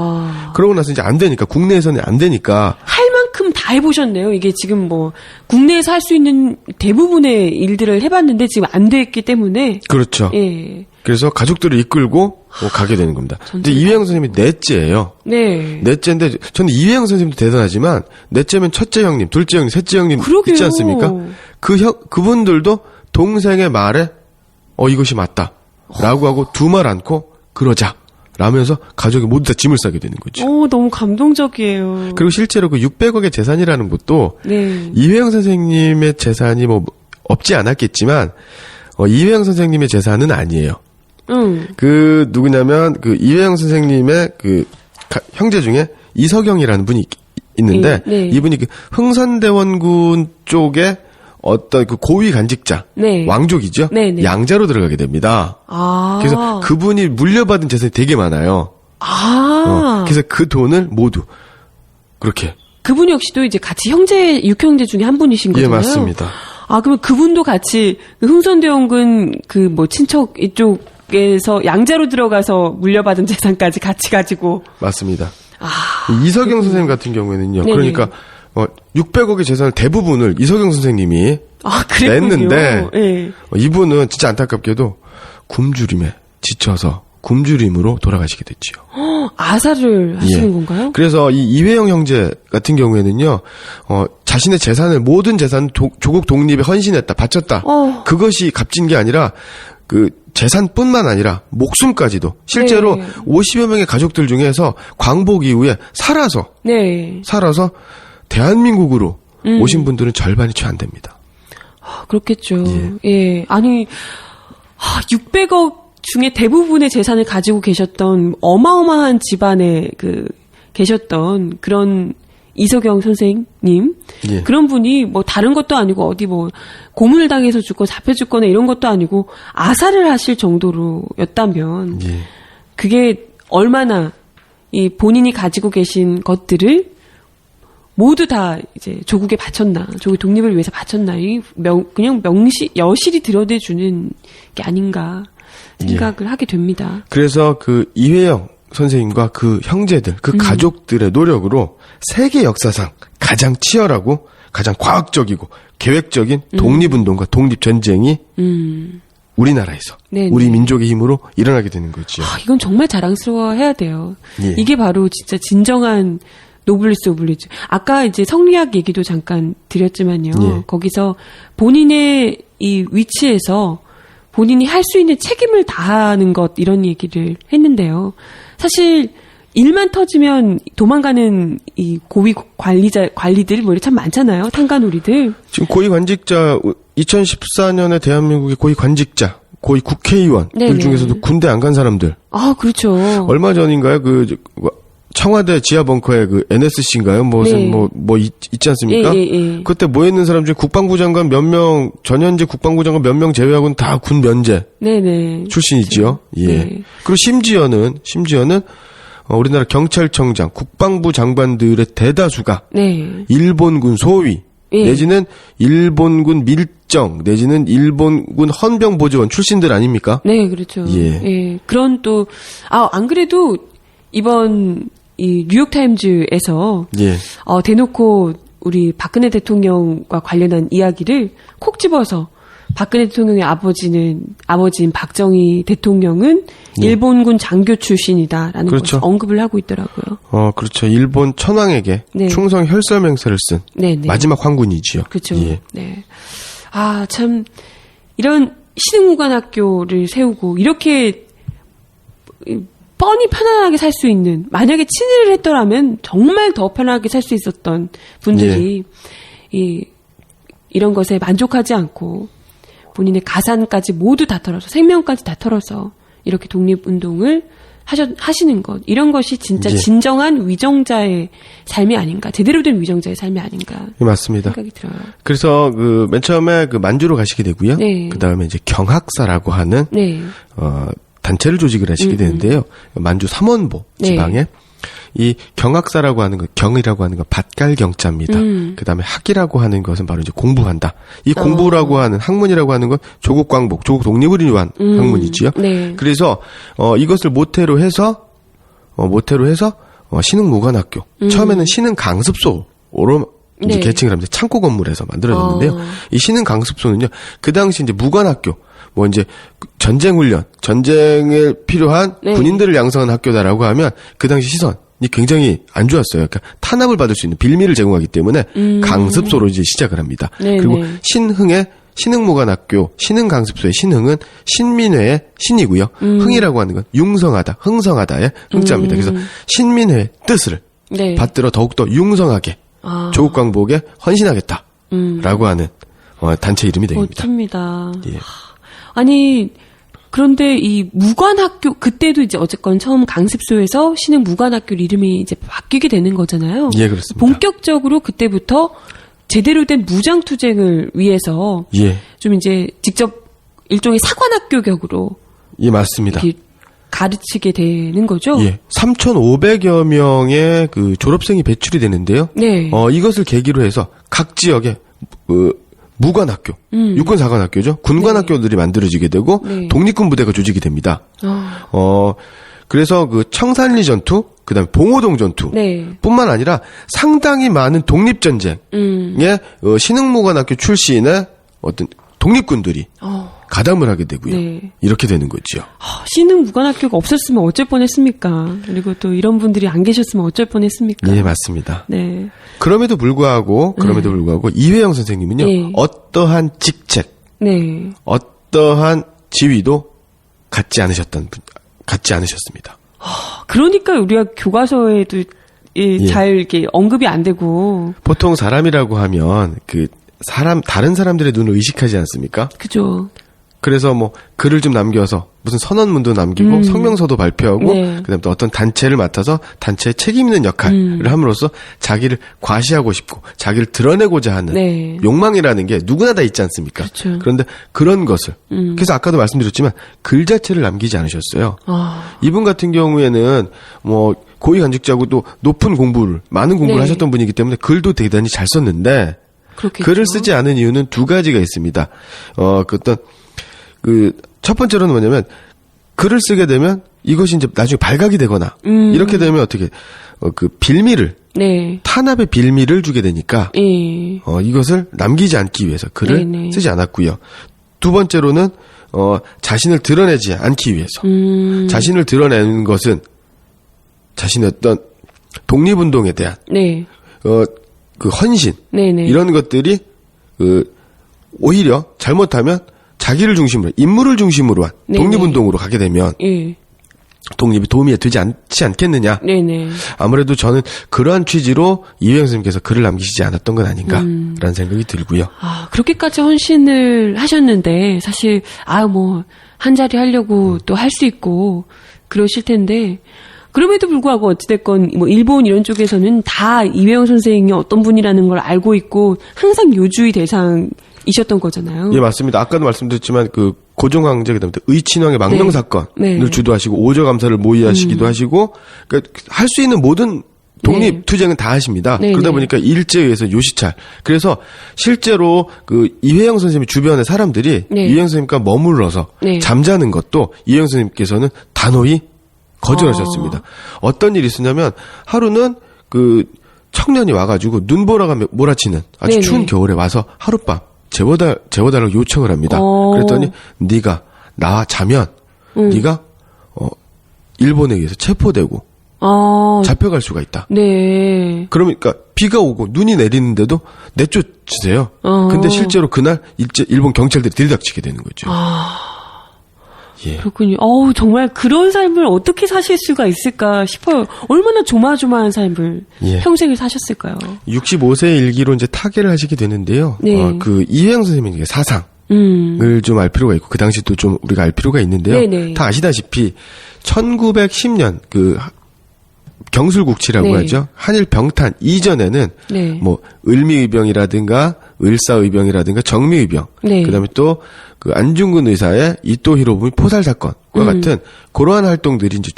그러고 나서 이제 안 되니까 국내에서는 안 되니까 할 만큼 다 해보셨네요. 이게 지금 뭐 국내에서 할 수 있는 대부분의 일들을 해봤는데 지금 안 됐기 때문에 그렇죠. 예. 그래서 가족들을 이끌고 가게 되는 겁니다. 근데 이회영 선생님이 넷째예요. 네. 넷째인데 저는 이회영 선생님도 대단하지만 넷째면 첫째 형님, 둘째 형님, 셋째 형님 그러게요. 있지 않습니까? 그분들도 동생의 말에 이것이 맞다라고 하고 두 말 않고 그러자. 라면서 가족이 모두 다 짐을 싸게 되는 거죠. 너무 감동적이에요. 그리고 실제로 그 600억의 재산이라는 것도 네. 이회영 선생님의 재산이 뭐 없지 않았겠지만 이회영 선생님의 재산은 아니에요. 그 누구냐면 그 이회영 선생님의 그 형제 중에 이석영이라는 분이 있는데 네. 이분이 그 흥선대원군 쪽에 어떤 그 고위 간직자 네. 왕족이죠. 네. 양자로 들어가게 됩니다. 그래서 그분이 물려받은 재산이 되게 많아요. 그래서 그 돈을 모두 그렇게. 그분 역시도 이제 같이 육형제 중에 한 분이신 거잖아요. 예, 맞습니다. 그러면 그분도 같이 그 흥선대원군 그 뭐 친척 이쪽에서 양자로 들어가서 물려받은 재산까지 같이 가지고. 맞습니다. 이석영 선생님 같은 경우에는요. 네네. 그러니까 600억의 재산을 대부분을 이석영 선생님이 냈는데 네. 이분은 진짜 안타깝게도 굶주림에 지쳐서 굶주림으로 돌아가시게 됐지요. 아사를 하시는 건가요? 그래서 이 이회영 형제 같은 경우에는요, 자신의 재산을 모든 재산 조국 독립에 헌신했다, 바쳤다. 그것이 값진 게 아니라 그 재산뿐만 아니라 목숨까지도 실제로 50여 명의 가족들 중에서 광복 이후에 살아서 대한민국으로 오신 분들은 절반이 채 안 됩니다. 그렇겠죠. 예. 아니 600억 중에 대부분의 재산을 가지고 계셨던 어마어마한 집안에 계셨던 그런 이석영 선생님 그런 분이 뭐 다른 것도 아니고 어디 뭐 고문을 당해서 죽고 잡혀 죽거나 이런 것도 아니고 아사를 하실 정도로였다면 그게 얼마나 이 본인이 가지고 계신 것들을 모두 다 이제 조국에 바쳤나, 조국 독립을 위해서 바쳤나, 그냥 여실히 드러내주는 게 아닌가 생각을 하게 됩니다. 그래서 그 이회영 선생님과 그 형제들, 그 가족들의 노력으로 세계 역사상 가장 치열하고 가장 과학적이고 계획적인 독립운동과 독립전쟁이 우리나라에서 네네. 우리 민족의 힘으로 일어나게 되는 거죠. 이건 정말 자랑스러워해야 돼요. 예. 이게 바로 진짜 진정한 노블리스 오블리주. 아까 이제 성리학 얘기도 잠깐 드렸지만요. 예. 거기서 본인의 이 위치에서 본인이 할 수 있는 책임을 다하는 것 이런 얘기를 했는데요. 사실 일만 터지면 도망가는 이 고위 관리들 뭐 이렇게 참 많잖아요. 탄간우리들. 지금 고위관직자 2014년에 대한민국의 고위관직자, 고위 국회의원들 네네. 중에서도 군대 안 간 사람들. 아, 그렇죠. 얼마 전인가요? 청와대 지하 벙커에 NSC인가요? 네. 있지 않습니까? 예. 그때 모여 있는 사람 중에 국방부 장관 몇 명, 전현직 국방부 장관 몇 명 제외하고는 다 군 면제 네네. 출신이지요. 예. 네. 그리고 심지어는 우리나라 경찰청장, 국방부 장관들의 대다수가 네. 일본군 소위 예. 내지는 일본군 밀정 내지는 일본군 헌병보조원 출신들 아닙니까? 네, 그렇죠. 예. 그런 또, 안 그래도 이번 이 뉴욕타임즈에서 예. 대놓고 우리 박근혜 대통령과 관련한 이야기를 콕 집어서 박근혜 대통령의 아버지인 박정희 대통령은 예. 일본군 장교 출신이다라는 그렇죠. 것을 언급을 하고 있더라고요. 그렇죠. 일본 천황에게 네. 충성 혈서맹세를 쓴 네. 마지막 황군이지요. 그렇죠. 예. 네. 참 이런 신흥무관학교를 세우고 이렇게 뻔히 편안하게 살 수 있는, 만약에 친일을 했더라면 정말 더 편하게 살 수 있었던 분들이 이런 것에 만족하지 않고 본인의 가산까지 모두 다 털어서, 생명까지 다 털어서 이렇게 독립운동을 하시는 것, 이런 것이 진짜 예. 진정한 위정자의 삶이 아닌가, 제대로 된 위정자의 삶이 아닌가 예, 맞습니다. 생각이 들어요. 그래서 맨 처음에 만주로 가시게 되고요. 네. 그 다음에 이제 경학사라고 하는 네. 단체를 조직을 하시게 되는데요. 만주 삼원보 네. 지방에 이 경학사라고 하는 것, 경이라고 하는 건 밭갈경자입니다. 그 다음에 학이라고 하는 것은 바로 이제 공부한다. 이 공부라고 하는 학문이라고 하는 건 조국 광복, 조국 독립을 위한 학문이지요. 네. 그래서 이것을 모태로 해서 신흥무관학교. 처음에는 신흥강습소로 이제 네. 개칭을 합니다. 창고 건물에서 만들어졌는데요. 이 신흥강습소는요, 그 당시 이제 무관학교, 이제 전쟁 훈련, 전쟁에 필요한 네. 군인들을 양성한 학교다라고 하면 그 당시 시선이 굉장히 안 좋았어요. 그러니까 탄압을 받을 수 있는 빌미를 제공하기 때문에 강습소로 이제 시작을 합니다. 네, 그리고 네. 신흥무관학교, 신흥강습소의 신흥은 신민회의 신이고요. 흥이라고 하는 건 융성하다, 흥성하다의 흥자입니다. 그래서 신민회의 뜻을 네. 받들어 더욱더 융성하게 조국 광복에 헌신하겠다라고 하는 단체 이름이 됩니다. 멋집니다. 예. 아니, 그런데 이 무관학교, 그때도 이제 어쨌건 처음 강습소에서 신흥 무관학교 이름이 이제 바뀌게 되는 거잖아요. 예, 그렇습니다. 본격적으로 그때부터 제대로 된 무장투쟁을 위해서 예, 좀 이제 직접 일종의 사관학교 격으로 예, 맞습니다. 이렇게 가르치게 되는 거죠. 예, 3,500여 명의 그 졸업생이 배출이 되는데요. 네. 이것을 계기로 해서 각 지역에 무관학교, 육군사관학교죠. 군관학교들이 만들어지게 되고 네. 독립군 부대가 조직이 됩니다. 그래서 그 청산리 전투, 그다음에 봉오동 전투 네. 뿐만 아니라 상당히 많은 독립전쟁에 신흥무관학교 출신의 어떤 독립군들이 가담을 하게 되고요. 네. 이렇게 되는 거지요. 신흥 무관학교가 없었으면 어쩔 뻔했습니까? 그리고 또 이런 분들이 안 계셨으면 어쩔 뻔했습니까? 예, 맞습니다. 네. 그럼에도 불구하고 이회영 선생님은요. 네. 어떠한 직책, 네. 어떠한 지위도 갖지 않으셨습니다. 그러니까 우리가 교과서에도 예. 잘 이렇게 언급이 안 되고. 보통 사람이라고 하면 다른 사람들의 눈을 의식하지 않습니까? 그죠. 그래서 글을 좀 남겨서 무슨 선언문도 남기고 성명서도 발표하고 네. 그다음에 또 어떤 단체를 맡아서 단체에 책임 있는 역할을 함으로써 자기를 과시하고 싶고 자기를 드러내고자 하는 네. 욕망이라는 게 누구나 다 있지 않습니까? 그렇죠. 그런데 그런 것을 그래서 아까도 말씀드렸지만 글 자체를 남기지 않으셨어요. 이분 같은 경우에는 고위관직자고 또 높은 공부를 많은 공부를 네. 하셨던 분이기 때문에 글도 대단히 잘 썼는데 그렇겠죠. 글을 쓰지 않은 이유는 두 가지가 있습니다. 첫 번째로는 뭐냐면, 글을 쓰게 되면 이것이 이제 나중에 발각이 되거나, 이렇게 되면 어떻게, 네. 탄압의 빌미를 주게 되니까, 예. 이것을 남기지 않기 위해서 글을 네네. 쓰지 않았고요. 두 번째로는, 자신을 드러내지 않기 위해서. 자신을 드러내는 것은 자신의 어떤 독립운동에 대한, 네. 그 헌신. 네네. 이런 것들이, 오히려 잘못하면 자기를 중심으로, 인물을 중심으로 한 네네. 독립운동으로 가게 되면 예. 독립이 도움이 되지 않지 않겠느냐. 네네. 아무래도 저는 그러한 취지로 이회영 선생님께서 글을 남기시지 않았던 건 아닌가라는 생각이 들고요. 아, 그렇게까지 헌신을 하셨는데, 사실, 한 자리 하려고 또 할 수 있고, 그러실 텐데, 그럼에도 불구하고 어찌됐건, 일본 이런 쪽에서는 다 이회영 선생이 어떤 분이라는 걸 알고 있고, 항상 요주의 대상이셨던 거잖아요. 예, 맞습니다. 아까도 말씀드렸지만, 고종 황제, 그다음에 의친왕의 망명 네. 사건을 네. 주도하시고, 오저 감사를 모의하시기도 하시고, 할 수 있는 모든 독립 네. 투쟁은 다 하십니다. 네, 그러다 네. 보니까 일제에 의해서 요시찰. 그래서 실제로 이회영 선생님 주변의 사람들이 네. 이회영 선생님과 머물러서 네. 잠자는 것도 이회영 선생님께서는 단호히 거절하셨습니다. 어떤 일이 있었냐면 하루는 청년이 와가지고 눈보라가 몰아치는 아주 네네. 추운 겨울에 와서 하룻밤 재워달라고 요청을 합니다. 그랬더니 네가 나와 자면 네가 일본에 의해서 체포되고 잡혀갈 수가 있다. 네. 그러니까 비가 오고 눈이 내리는데도 내쫓으세요. 근데 실제로 그날 일본 경찰들이 들이닥치게 되는 거죠. 예. 그렇군요. 정말 그런 삶을 어떻게 사실 수가 있을까 싶어요. 얼마나 조마조마한 삶을 예. 평생을 사셨을까요? 65세 일기로 이제 타계를 하시게 되는데요. 네. 이회영 선생님의 사상을 좀 알 필요가 있고, 그 당시 또 좀 우리가 알 필요가 있는데요. 네네. 다 아시다시피 1910년 경술국치라고 네. 하죠. 한일 병탄 이전에는 네. 을미의병이라든가 을사의병이라든가 정미의병, 네. 그다음에 또 안중근 의사의 이토 히로부미 포살 사건과 같은 그러한 활동들이 이제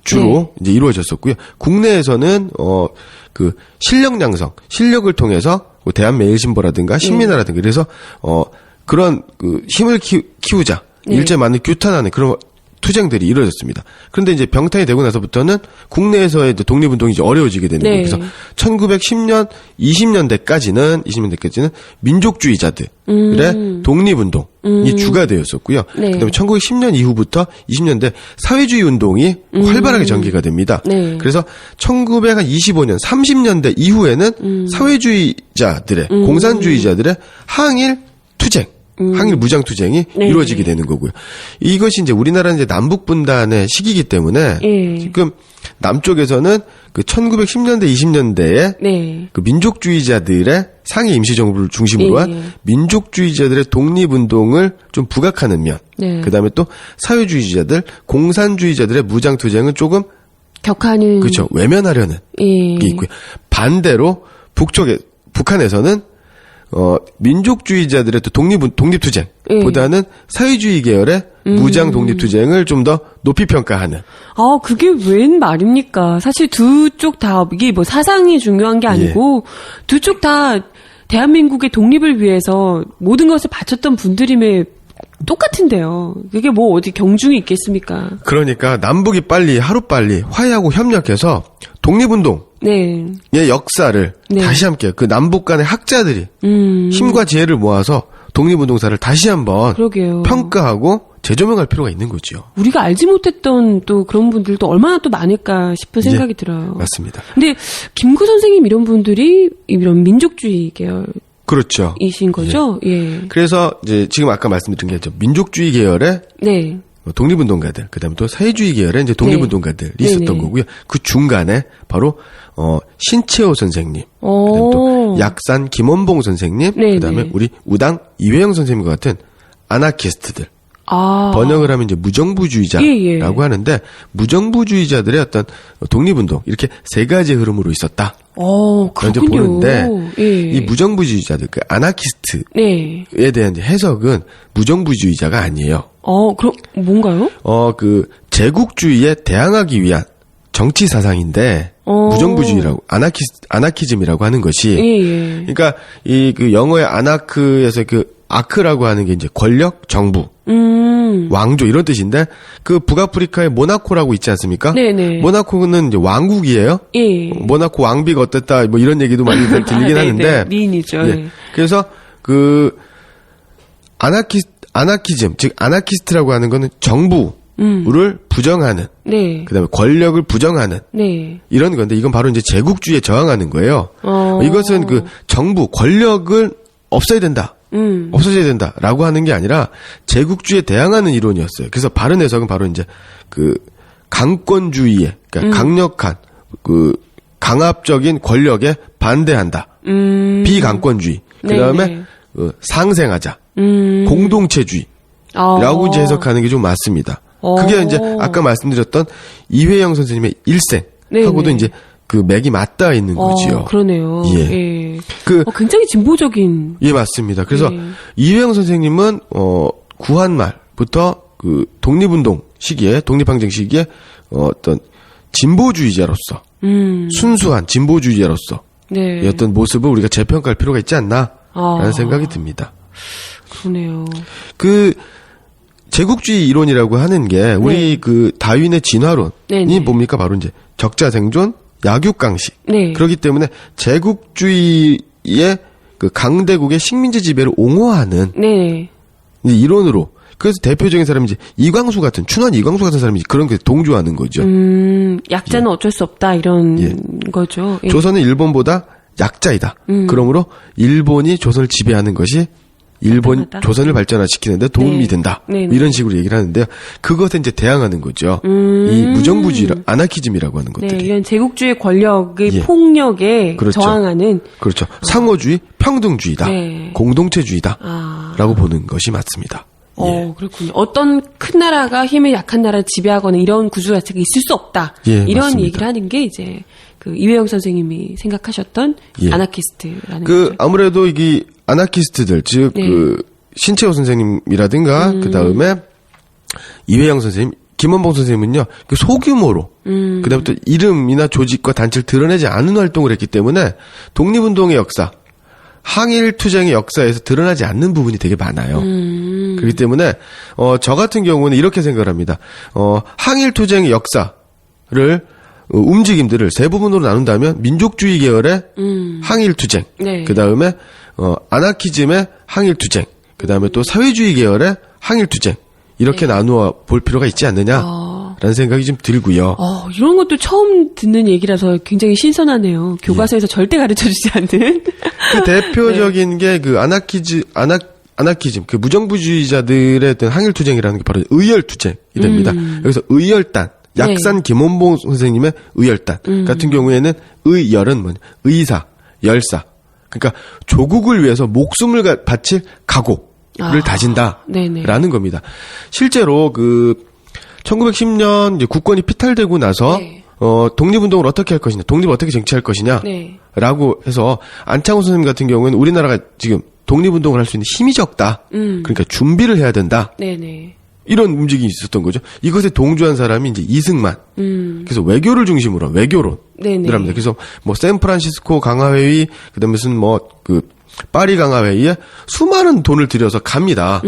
주로 네. 이제 이루어졌었고요. 국내에서는 실력 양성, 실력을 통해서 대한매일신보라든가 신민아라든가 그래서 그런 힘을 키우자, 네. 일제만을 규탄하는 그런 투쟁들이 이루어졌습니다. 그런데 이제 병탄이 되고 나서부터는 국내에서의 독립운동이 이제 어려워지게 되는 거예요. 네. 그래서 1910년, 20년대까지는 민족주의자들의 독립운동이 주가 되었었고요. 네. 그다음에 1910년 이후부터 20년대 사회주의 운동이 활발하게 전개가 됩니다. 네. 그래서 1925년, 30년대 이후에는 사회주의자들의 공산주의자들의 항일 투쟁. 항일 무장 투쟁이 네. 이루어지게 되는 거고요. 이것이 이제 우리나라는 이제 남북 분단의 시기이기 때문에 예. 지금 남쪽에서는 1910년대, 20년대에 네. 민족주의자들의 상해 임시정부를 중심으로 한 예. 민족주의자들의 독립운동을 좀 부각하는 면, 네. 그다음에 또 사회주의자들, 공산주의자들의 무장 투쟁은 조금 격하는. 그렇죠 외면하려는 예. 게 있고요. 반대로 북한에서는 민족주의자들의 또 독립투쟁보다는 사회주의 계열의 무장 독립투쟁을 좀 더 높이 평가하는. 그게 웬 말입니까? 사실 두 쪽 다, 이게 사상이 중요한 게 아니고, 두 쪽 다 대한민국의 독립을 위해서 모든 것을 바쳤던 분들임에 똑같은데요. 그게 어디 경중이 있겠습니까? 그러니까 남북이 하루빨리 화해하고 협력해서 독립운동, 네. 의 역사를 네. 다시 함께 남북 간의 학자들이 힘과 지혜를 모아서 독립운동사를 다시 한번 그러게요. 평가하고 재조명할 필요가 있는 거죠. 우리가 알지 못했던 또 그런 분들도 얼마나 또 많을까 싶은 생각이 들어요. 맞습니다. 근데 김구 선생님 이런 분들이 이런 민족주의 계열이신 그렇죠. 거죠? 예. 그래서 이제 지금 아까 말씀드린 게 민족주의 계열의 네. 독립운동가들, 그다음에 또 사회주의 계열의 이제 독립운동가들이 네. 있었던 네네. 거고요. 그 중간에 바로 신채호 선생님, 그다음에 또 약산 김원봉 선생님, 네네. 그다음에 우리 우당 이회영 선생님과 같은 아나키스트들. 번역을 하면 이제 무정부주의자라고 예. 하는데 무정부주의자들의 어떤 독립운동 이렇게 세 가지 흐름으로 있었다. 이제 그렇군요. 보는데 예. 이 무정부주의자들, 그 아나키스트에 네. 대한 이제 해석은 무정부주의자가 아니에요. 그럼 뭔가요? 제국주의에 대항하기 위한 정치 사상인데 무정부주의라고 아나키즘이라고 하는 것이 예. 그러니까 그 영어의 아나크에서 아크라고 하는 게 이제 권력, 정부, 왕조 이런 뜻인데 그 북아프리카의 모나코라고 있지 않습니까? 네네. 모나코는 이제 왕국이에요. 예. 모나코 왕비가 어땠다 뭐 이런 얘기도 많이 들리긴 하는데 미인이죠. 예. 그래서 그 아나키즘, 즉 아나키스트라고 하는 거는 정부를 부정하는, 네. 그다음에 권력을 부정하는 네. 이런 건데 이건 바로 이제 제국주의에 저항하는 거예요. 이것은 그 정부 권력을 없애야 된다. 없어져야 된다라고 하는 게 아니라 제국주의에 대항하는 이론이었어요. 그래서 바른 해석은 바로 이제 그 강권주의에, 그러니까 강력한 그 강압적인 권력에 반대한다. 비강권주의. 그다음에 네네. 상생하자. 공동체주의라고 이제 해석하는 게 좀 맞습니다. 그게 이제 아까 말씀드렸던 이회영 선생님의 일생하고도 네네. 이제 그 맥이 맞닿아 있는 거지요. 그러네요. 예. 예. 그 굉장히 진보적인. 예, 맞습니다. 그래서 네. 이회영 선생님은 구한 말부터 그 독립운동 시기에, 독립항쟁 시기에 어떤 진보주의자로서 순수한 진보주의자로서 네. 이 어떤 모습을 우리가 재평가할 필요가 있지 않나라는 생각이 듭니다. 그러네요. 그 제국주의 이론이라고 하는 게 우리 그 다윈의 진화론이 네네. 뭡니까? 바로 이제 적자생존, 약육강식. 네. 그렇기 때문에 제국주의의 그 강대국의 식민지 지배를 옹호하는 네. 이제 이론으로. 그래서 대표적인 사람이 이제 이광수 같은, 춘원 이광수 같은 사람이 그런 게 동조하는 거죠. 약자는 어쩔 수 없다 이런 거죠. 예. 조선은 일본보다 약자이다. 그러므로 일본이 조선을 지배하는 것이 일본 마땅하다. 조선을 발전화시키는데 도움이 네. 된다. 네네. 이런 식으로 얘기를 하는데요. 그것에 이제 대항하는 거죠. 이 무정부주의, 아나키즘이라고 하는 네, 것들이. 이런 제국주의 권력의 예. 폭력에 그렇죠. 저항하는. 그렇죠. 상호주의, 평등주의다. 네. 공동체주의다. 아. 라고 보는 것이 맞습니다. 예. 그렇군요. 어떤 큰 나라가 힘이 약한 나라를 지배하거나 이런 구조 자체가 있을 수 없다. 예, 이런 맞습니다. 얘기를 하는 게 이제 그 이회영 선생님이 생각하셨던 예. 아나키스트라는 그 거죠. 아무래도 이게 아나키스트들, 즉 네. 그 신채호 선생님이라든가 그 다음에 이회영 선생님, 김원봉 선생님은요 그 소규모로 그다음에 또 이름이나 조직과 단체를 드러내지 않은 활동을 했기 때문에 독립운동의 역사, 항일투쟁의 역사에서 드러나지 않는 부분이 되게 많아요. 그렇기 때문에 저 같은 경우는 이렇게 생각을 합니다. 항일투쟁의 역사를 움직임들을 세 부분으로 나눈다면 민족주의 계열의 항일투쟁, 네. 그 다음에 아나키즘의 항일투쟁, 그 다음에 또 사회주의 계열의 항일투쟁 이렇게 나누어 볼 필요가 있지 않느냐라는 생각이 좀 들고요. 이런 것도 처음 듣는 얘기라서 굉장히 신선하네요. 교과서에서 절대 가르쳐주지 않는. 그 대표적인 게 그 아나키즘, 그 무정부주의자들의 어떤 항일투쟁이라는 게 바로 의열투쟁이 됩니다. 여기서 의열단, 약산 김원봉 선생님의 의열단 같은 경우에는 의열은 뭐냐? 의사, 열사. 그러니까 조국을 위해서 목숨을 바칠 각오를 다진다라는 겁니다. 실제로 그 1910년 이제 국권이 피탈되고 나서 네. 독립운동을 어떻게 할 것이냐, 독립을 어떻게 쟁취할 것이냐, 네. 라고 해서 안창호 선생님 같은 경우에는 우리나라가 지금 독립운동을 할 수 있는 힘이 적다. 그러니까 준비를 해야 된다. 네네. 이런 움직임이 있었던 거죠. 이것에 동조한 사람이 이제 이승만. 그래서 외교를 중심으로 외교론을 네네. 합니다. 그래서 뭐 샌프란시스코 강화회의, 그다음에 무슨 뭐 그 파리 강화회의에 수많은 돈을 들여서 갑니다.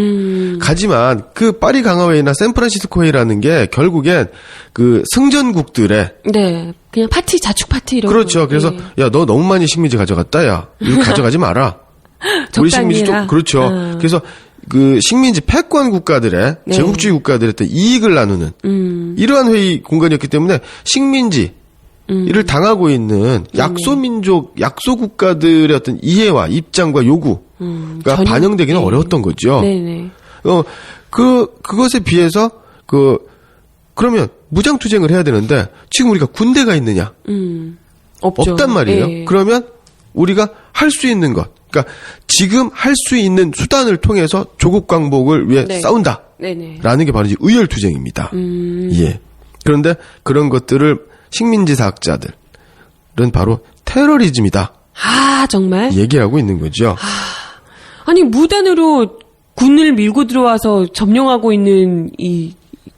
가지만 그 파리 강화회의나 샌프란시스코 회의라는 게 결국엔 그 승전국들의 네. 그냥 파티, 자축 파티 이런 그렇죠. 거. 그래서 예. 야, 너 너무 많이 식민지 가져갔다. 야, 이거 가져가지 마라. 우리 식민지 적당히 해라. 좀 그렇죠. 그래서 그 식민지 패권 국가들의 네. 제국주의 국가들의 어떤 이익을 나누는 이러한 회의 공간이었기 때문에 식민지 이를 당하고 있는 약소민족, 약소국가들의 어떤 이해와 입장과 요구가 전혀- 반영되기는 네. 어려웠던 거죠. 네네. 그것에 비해서 그러면 무장투쟁을 해야 되는데 지금 우리가 군대가 있느냐? 없죠. 없단 말이에요. 예. 그러면 우리가 할 수 있는 것, 그러니까 지금 할 수 있는 수단을 통해서 조국 광복을 위해 네. 싸운다. 네네. 라는 게 바로 이제 의열투쟁입니다. 예. 그런데 그런 것들을 식민지 사학자들은 바로 테러리즘이다. 아, 정말? 얘기를 하고 있는 거죠. 아니, 무단으로 군을 밀고 들어와서 점령하고 있는 이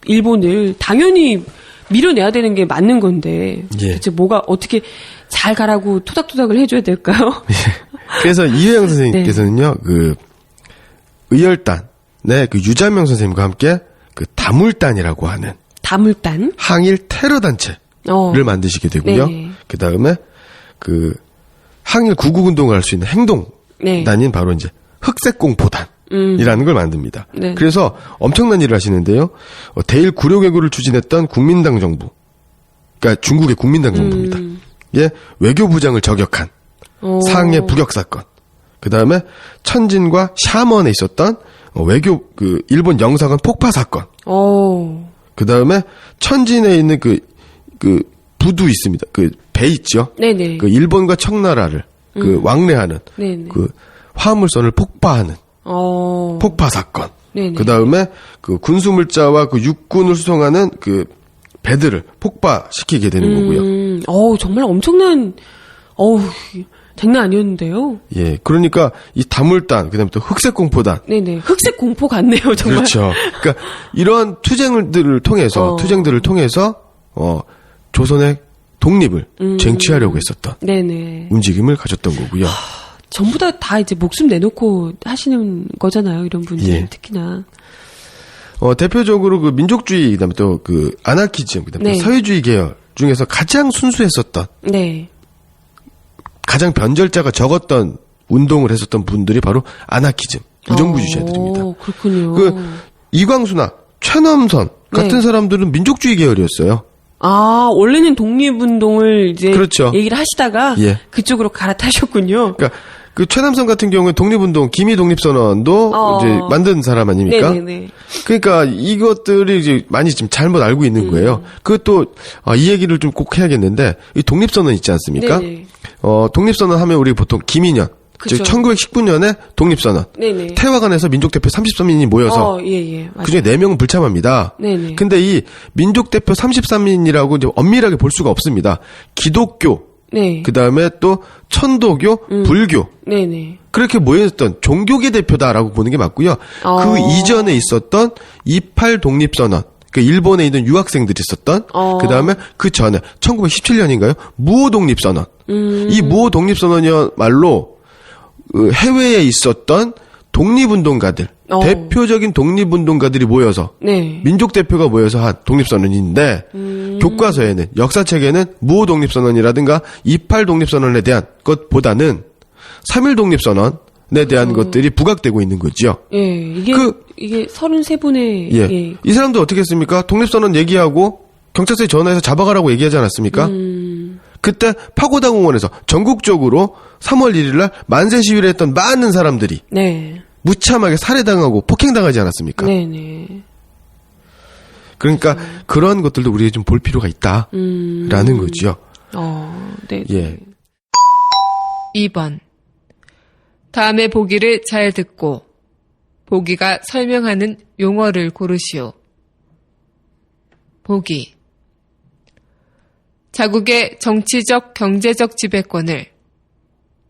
일본을 당연히 밀어내야 되는 게 맞는 건데. 예. 대체 뭐가 어떻게 잘 가라고 토닥토닥을 해줘야 될까요? 그래서 이회영 선생님께서는요, 그 의열단의 그 유자명 선생님과 함께 그 다물단이라고 하는 다물단. 항일 테러 단체를 만드시게 되고요. 네네. 그 다음에 그 항일 구국 운동을 할 수 있는 행동단인 네. 바로 이제 흑색 공포단. 이라는 걸 만듭니다. 네. 그래서 엄청난 일을 하시는데요. 대일 구려개구를 추진했던 국민당 정부, 그러니까 중국의 국민당 정부입니다. 예, 외교부장을 저격한 상해 부격 사건. 그 다음에 천진과 샤먼에 있었던 외교 일본 영사관 폭파 사건. 그 다음에 천진에 있는 그 부두 있습니다. 그 배 있죠. 네네. 그 일본과 청나라를 왕래하는 네네. 그 화물선을 폭파하는 폭파 사건. 네네. 그 다음에 그 군수물자와 그 육군을 수송하는 그 배들을 폭파시키게 되는 거고요. 정말 엄청난, 장난 아니었는데요. 예, 그러니까 이 다물단, 그다음에 또 흑색공포단. 네네. 흑색 공포 같네요, 정말. 그렇죠. 그러니까 이러한 투쟁들을 통해서 조선의 독립을 쟁취하려고 했었던 네네. 움직임을 가졌던 거고요. 전부 다 이제 목숨 내놓고 하시는 거잖아요, 이런 분들 예. 특히나. 대표적으로 그 민족주의, 그다음에 또 그 아나키즘, 그다음에 네. 사회주의 계열 중에서 가장 순수했었던, 네. 가장 변절자가 적었던 운동을 했었던 분들이 바로 아나키즘, 무정부주의자들입니다. 그렇군요. 이광수나 최남선 같은 네. 사람들은 민족주의 계열이었어요. 원래는 독립운동을 이제 그렇죠. 얘기를 하시다가 예. 그쪽으로 갈아타셨군요. 그러니까 그 최남선 같은 경우에 독립운동, 기미 독립선언도 이제 만든 사람 아닙니까? 네네네. 그러니까 이것들이 이제 많이 지금 잘못 알고 있는 거예요. 그것도 이 얘기를 좀 꼭 해야겠는데 이 독립선언 있지 않습니까? 네네. 독립선언 하면 우리 보통 기민년, 그죠. 즉 1919년에 독립선언. 네네. 태화관에서 민족대표 33인이 모여서 예. 맞아요. 그중에 4명은 불참합니다. 네네. 근데 이 민족대표 33인이라고 이제 엄밀하게 볼 수가 없습니다. 기독교, 네. 그 다음에 또 천도교, 불교. 네네. 그렇게 모여있던 종교계 대표다라고 보는 게 맞고요. 그 이전에 있었던 28 독립선언. 그 일본에 있는 유학생들이 있었던 그 다음에 그 전에 1917년인가요? 무호 독립선언. 이 무호 독립선언이야말로 해외에 있었던 독립운동가들, 대표적인 독립운동가들이 모여서 네. 민족 대표가 모여서 한 독립선언인데 교과서에는 역사책에는 무호 독립선언이라든가 28 독립선언에 대한 것보다는 3.1 독립선언에 대한 것들이 부각되고 있는 거죠. 예. 이게 33분의 예. 이 사람들 어떻게 했습니까? 독립선언 얘기하고 경찰서에 전화해서 잡아가라고 얘기하지 않았습니까? 그때 파고다 공원에서 전국적으로 3월 1일 날 만세 시위를 했던 많은 사람들이 네. 무참하게 살해당하고 폭행당하지 않았습니까? 네네. 그러니까 그런 것들도 우리가 좀 볼 필요가 있다라는 거죠. 네. 예. 2번. 다음에 보기를 잘 듣고 보기가 설명하는 용어를 고르시오. 보기. 자국의 정치적, 경제적 지배권을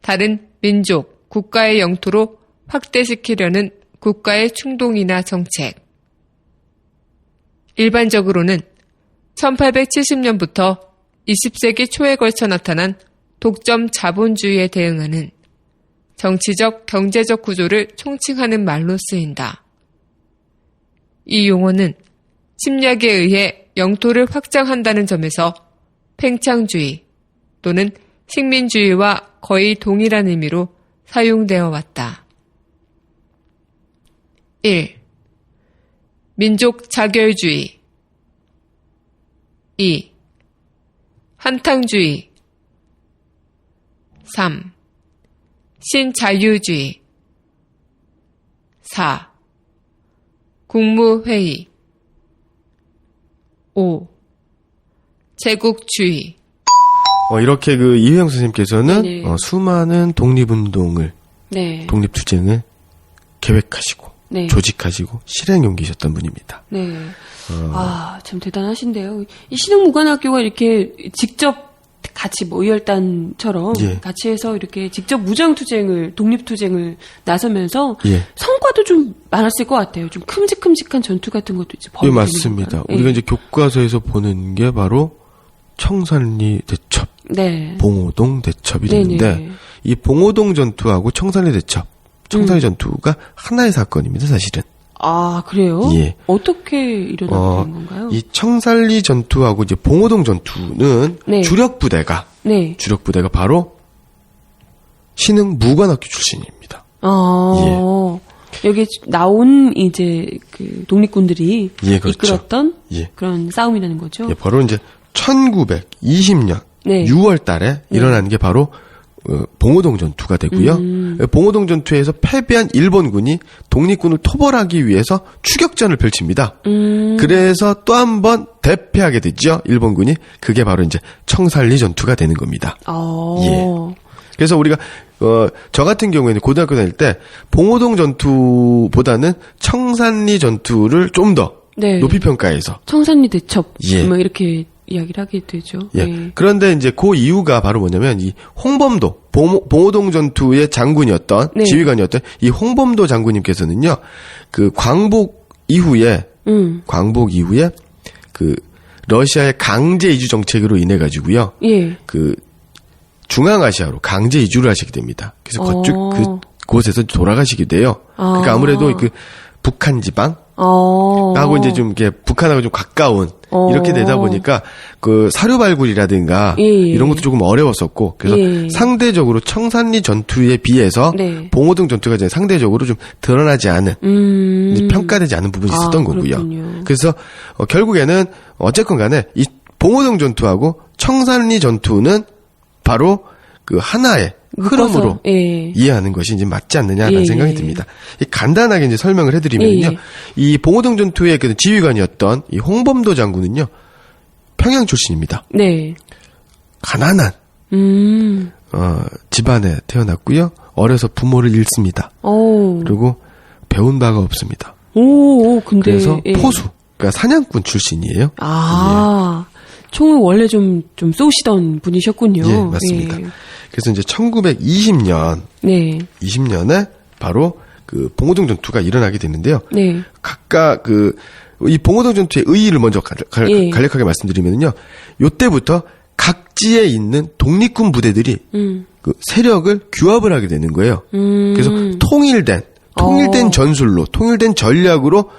다른 민족, 국가의 영토로 확대시키려는 국가의 충동이나 정책. 일반적으로는 1870년부터 20세기 초에 걸쳐 나타난 독점 자본주의에 대응하는 정치적, 경제적 구조를 총칭하는 말로 쓰인다. 이 용어는 침략에 의해 영토를 확장한다는 점에서 팽창주의 또는 식민주의와 거의 동일한 의미로 사용되어 왔다. 1. 민족 자결주의 2. 한탕주의 3. 신자유주의 4. 국무회의 5. 제국주의 이렇게 이회영 선생님께서는 네네. 수많은 독립운동을, 네. 독립투쟁을 계획하시고, 네. 조직하시고, 실행에 옮기셨던 분입니다. 네. 참 대단하신데요. 이 신흥무관학교가 이렇게 직접 같이 의열단처럼 예. 같이 해서 이렇게 직접 무장투쟁을, 독립투쟁을 나서면서 예. 성과도 좀 많았을 것 같아요. 좀 큼직큼직한 전투 같은 것도 이제 예, 벌어지는 맞습니다. 건가요? 우리가 예. 이제 교과서에서 보는 게 바로 청산리 대첩, 네. 봉오동 대첩이 되는데, 네네. 이 봉오동 전투하고 청산리 대첩, 청산리 전투가 하나의 사건입니다, 사실은. 아, 그래요? 예. 어떻게 일어나는 건가요? 이 청산리 전투하고 이제 봉오동 전투는 네. 주력 부대가 네. 바로 신흥 무관학교 출신입니다. 아. 예. 여기 나온 이제 그 독립군들이 예, 그렇죠. 이끌었던 예. 그런 싸움이라는 거죠. 예, 바로 이제 1920년 네. 6월 달에 일어난 게 바로 봉오동 전투가 되고요. 봉오동 전투에서 패배한 일본군이 독립군을 토벌하기 위해서 추격전을 펼칩니다. 그래서 또 한 번 대패하게 되죠. 일본군이. 그게 바로 이제 청산리 전투가 되는 겁니다. 예. 그래서 우리가 저 같은 경우에는 고등학교 다닐 때 봉오동 전투보다는 청산리 전투를 좀 더 네. 높이 평가해서 청산리 대첩 예. 뭐 이렇게 이야기를 하게 되죠. 예. 네. 그런데 이제 그 이유가 바로 뭐냐면 이 홍범도 봉오동 전투의 장군이었던 네. 지휘관이었던 이 홍범도 장군님께서는요. 그 광복 이후에 그 러시아의 강제 이주 정책으로 인해 가지고요. 예. 그 중앙아시아로 강제 이주를 하시게 됩니다. 그래서 어. 그곳에서 돌아가시게 돼요. 그러니까 아무래도 그 북한 지방 하고 이제 좀 이렇게 북한하고 좀 가까운 이렇게 되다 보니까 그 사료 발굴이라든가 예. 이런 것도 조금 어려웠었고 그래서 예. 상대적으로 청산리 전투에 비해서 네. 봉오동 전투가 이제 상대적으로 좀 드러나지 않은 이제 평가되지 않은 부분이 있었던 거고요. 그렇군요. 그래서 결국에는 어쨌건 간에 이 봉오동 전투하고 청산리 전투는 바로 그 하나의 흐름으로 예. 이해하는 것이 이제 맞지 않느냐라는 예. 생각이 듭니다. 간단하게 이제 설명을 해드리면요. 예. 이 봉오동 전투의 그 지휘관이었던 이 홍범도 장군은요. 평양 출신입니다. 네. 가난한 집안에 태어났고요. 어려서 부모를 잃습니다. 그리고 배운 바가 없습니다. 근데 그래서 예. 포수, 그러니까 사냥꾼 출신이에요. 총을 원래 좀 쏘시던 분이셨군요. 예, 맞습니다. 예. 그래서 이제 1920년, 네. 20년에 바로 그 봉오동 전투가 일어나게 되는데요. 네. 각각 이 봉오동 전투의 의의를 먼저 예. 간략하게 말씀드리면요. 요때부터 각지에 있는 독립군 부대들이 그 세력을 규합을 하게 되는 거예요. 그래서 통일된 전술로, 통일된 전략으로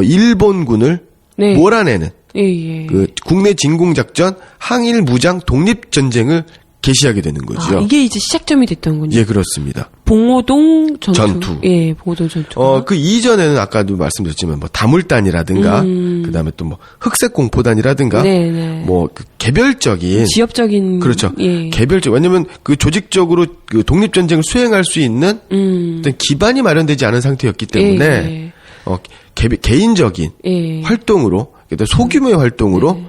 일본군을 네. 몰아내는 예. 그 국내 진공작전 항일 무장 독립전쟁을 개시하게 되는 거죠. 이게 이제 시작점이 됐던군요. 예, 그렇습니다. 봉오동 전투. 전투. 예, 봉오동 전투. 그 이전에는 아까도 말씀드렸지만 뭐 다물단이라든가 그다음에 또 뭐 흑색 공포단이라든가 네네. 뭐 그 개별적인 지역적인. 그렇죠. 예. 개별적 왜냐면 그 조직적으로 그 독립전쟁을 수행할 수 있는 어떤 기반이 마련되지 않은 상태였기 때문에 예. 개인적인 예. 활동으로 그러니까 소규모의 활동으로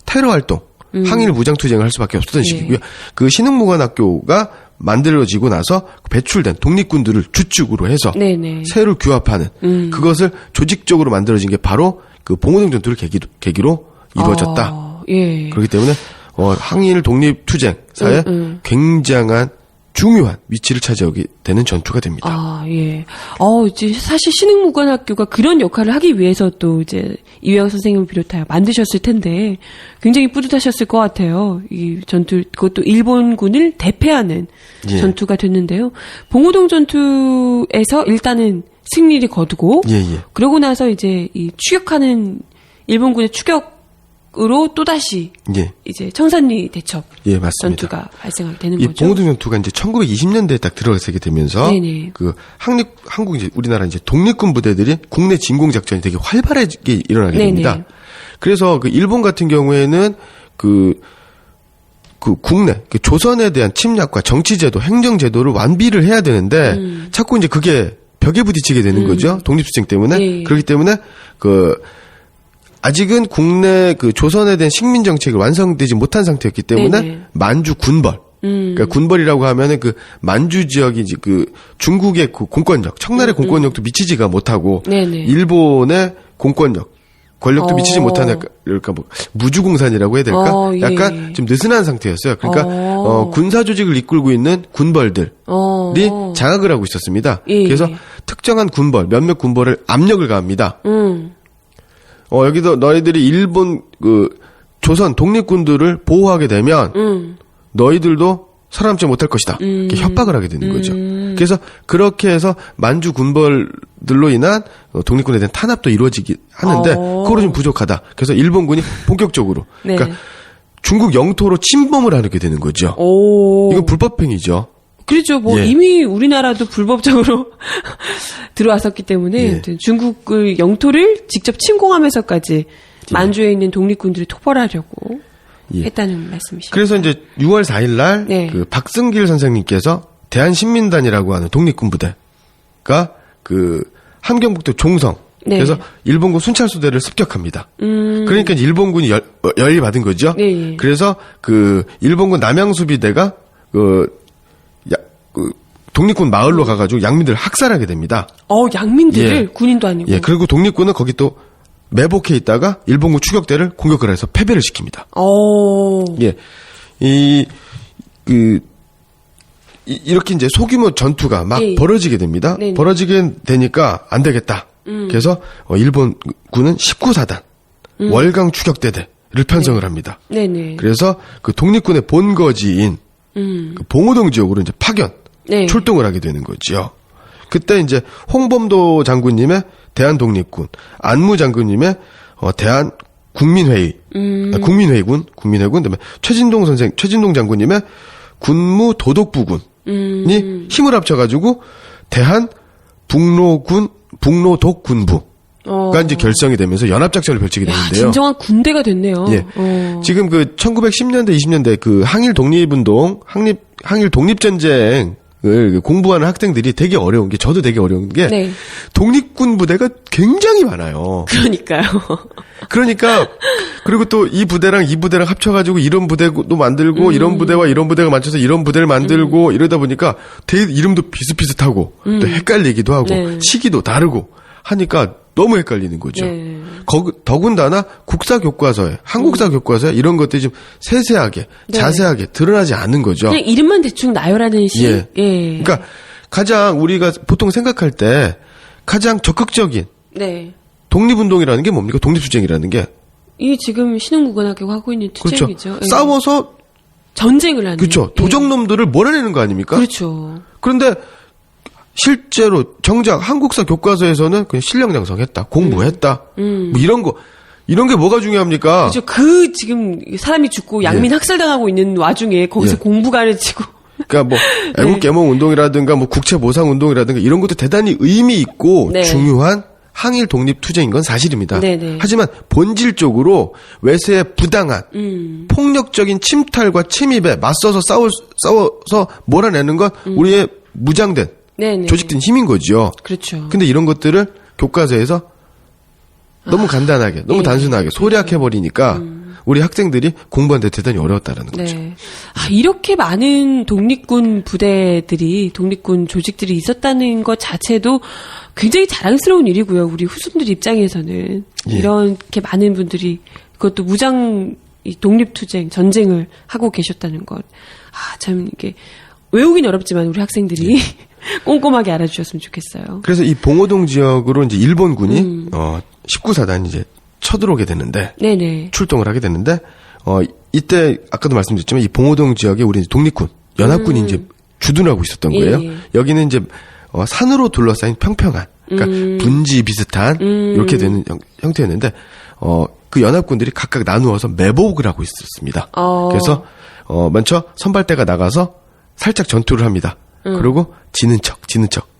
테러 활동 항일 무장 투쟁을 할 수밖에 없었던 시기고요. 그 신흥무관학교가 만들어지고 나서 배출된 독립군들을 주축으로 해서 네네. 세를 규합하는 그것을 조직적으로 만들어진 게 바로 그 봉오동 전투를 계기로 이루어졌다. 예. 그렇기 때문에 항일 독립 투쟁사에 굉장한 중요한 위치를 차지하게 되는 전투가 됩니다. 예. 이제 사실 신흥무관학교가 그런 역할을 하기 위해서 또 이제 이회영 선생님을 비롯하여 만드셨을 텐데 굉장히 뿌듯하셨을 것 같아요. 이 전투, 그것도 일본군을 대패하는 예. 전투가 됐는데요. 봉오동 전투에서 일단은 승리를 거두고 예. 그러고 나서 이제 이 추격하는 일본군의 추격으로 또다시 예. 이제 청산리 대첩 예, 맞습니다. 전투가 발생하게 되는 이 거죠. 봉오동 전투가 이제 1920년대에 딱 들어가게 되면서 네네. 그 한국 이제 우리나라 이제 독립군 부대들이 국내 진공 작전이 되게 활발하게 일어나게 됩니다. 네네. 그래서 그 일본 같은 경우에는 그 국내 그 조선에 대한 침략과 정치제도, 행정제도를 완비를 해야 되는데 자꾸 이제 그게 벽에 부딪히게 되는 거죠. 독립투쟁 때문에. 예. 그렇기 때문에 아직은 국내 그 조선에 대한 식민 정책이 완성되지 못한 상태였기 때문에 네네. 만주 군벌. 그러니까 군벌이라고 하면은 그 만주 지역이 이제 그 중국의 그 공권력, 청나라의 공권력도 미치지가 못하고 네네. 일본의 공권력, 권력도 미치지 못하는 그러니까 뭐 무주공산이라고 해야 될까? 예. 약간 좀 느슨한 상태였어요. 그러니까 군사 조직을 이끌고 있는 군벌들이 장악을 하고 있었습니다. 예. 그래서 특정한 군벌, 몇몇 군벌을 압력을 가합니다. 여기도 너희들이 일본 조선 독립군들을 보호하게 되면 너희들도 살아남지 못할 것이다. 이렇게 협박을 하게 되는 거죠. 그래서 그렇게 해서 만주 군벌들로 인한 독립군에 대한 탄압도 이루어지기 하는데 그거로 좀 부족하다. 그래서 일본군이 본격적으로 그러니까 중국 영토로 침범을 하게 되는 거죠. 이건 불법행위죠. 그렇죠. 뭐 예. 이미 우리나라도 불법적으로 들어왔었기 때문에 예. 아무튼 중국의 영토를 직접 침공하면서까지 만주에 있는 독립군들이 토벌하려고 예. 했다는 말씀이시죠. 그래서 이제 6월 4일 날 네. 그 박승길 선생님께서 대한신민단이라고 하는 독립군 부대가 그 함경북도 종성 네. 그래서 일본군 순찰소대를 습격합니다. 그러니까 이제 일본군이 열이 받은 거죠. 네. 그래서 그 일본군 남양수비대가 그 독립군 마을로 가가지고 양민들을 학살하게 됩니다. 양민들을 예. 군인도 아니고. 예, 그리고 독립군은 거기 또 매복해 있다가 일본군 추격대를 공격을 해서 패배를 시킵니다. 예, 이렇게 이제 소규모 전투가 막 예. 벌어지게 됩니다. 네네. 벌어지게 되니까 안 되겠다. 그래서 일본군은 19사단 월강 추격대대를 편성을 합니다. 네네. 그래서 그 독립군의 본거지인 그 봉오동 지역으로 이제 파견 네. 출동을 하게 되는 거죠. 그때 이제 홍범도 장군님의 대한독립군, 안무 장군님의 대한국민회의, 국민회군, 그다음에 최진동 장군님의 군무도독부군이 힘을 합쳐가지고 북로독군부가 이제 결성이 되면서 연합작전을 펼치게 되는데요. 진정한 군대가 됐네요. 예. 지금 그 1910년대, 20년대 그 항일 독립운동, 항일 독립전쟁을 공부하는 학생들이 되게 어려운 게, 저도 되게 어려운 게, 네. 독립군 부대가 굉장히 많아요. 그러니까요. 그러니까, 그리고 또 이 부대랑 이 부대랑 합쳐가지고 이런 부대도 만들고, 이런 부대와 이런 부대가 맞춰서 이런 부대를 만들고, 이러다 보니까 이름도 비슷비슷하고, 또 헷갈리기도 하고, 네. 시기도 다르고, 하니까 너무 헷갈리는 거죠. 네. 더군다나 국사교과서에, 한국사 교과서에 이런 것들이 좀 세세하게, 네. 자세하게 드러나지 않은 거죠. 그냥 이름만 대충 나열하는 식. 예. 그러니까 가장 우리가 보통 생각할 때 가장 적극적인 네. 독립운동이라는 게 뭡니까? 독립투쟁이라는 게. 이 지금 신흥무관학교가 하고 있는 그렇죠. 투쟁이죠. 예. 싸워서, 전쟁을 하는. 그렇죠. 예. 도적놈들을 몰아내는 거 아닙니까? 그렇죠. 그런데 실제로 정작 한국사 교과서에서는 그냥 실력 양성했다, 공부했다, 뭐 이런 게 뭐가 중요합니까? 그렇죠. 지금 사람이 죽고 양민 예. 학살당하고 있는 와중에 거기서 예. 공부 가르치고. 그러니까 뭐 애국 개몽 운동이라든가 뭐 국채 보상 운동이라든가 이런 것도 대단히 의미 있고 네. 중요한 항일 독립 투쟁인 건 사실입니다. 네네. 하지만 본질적으로 외세의 부당한 폭력적인 침탈과 침입에 맞서서 싸워서 몰아내는 건 우리의 무장된 네네. 조직된 힘인 거죠. 그렇죠. 근데 이런 것들을 교과서에서 너무 간단하게, 너무 예. 단순하게 소략해버리니까 우리 학생들이 공부하는데 대단히 어려웠다라는 거죠. 네. 이렇게 많은 독립군 부대들이, 독립군 조직들이 있었다는 것 자체도 굉장히 자랑스러운 일이고요. 우리 후손들 입장에서는. 예. 이렇게 많은 분들이, 그것도 무장, 독립투쟁, 전쟁을 하고 계셨다는 것. 참, 이게, 외우긴 어렵지만 우리 학생들이 꼼꼼하게 알아주셨으면 좋겠어요. 그래서 이 봉오동 지역으로 이제 일본군이 19사단 이제 쳐들어오게 되는데 네네. 출동을 하게 되는데 이때 아까도 말씀드렸지만 이 봉오동 지역에 우리 독립군 연합군이 이제 주둔하고 있었던 거예요. 예. 여기는 이제 산으로 둘러싸인 평평한 그러니까 분지 비슷한 이렇게 되는 형태였는데 그 연합군들이 각각 나누어서 매복을 하고 있었습니다. 그래서 먼저 선발대가 나가서 살짝 전투를 합니다. 그리고 지는 척.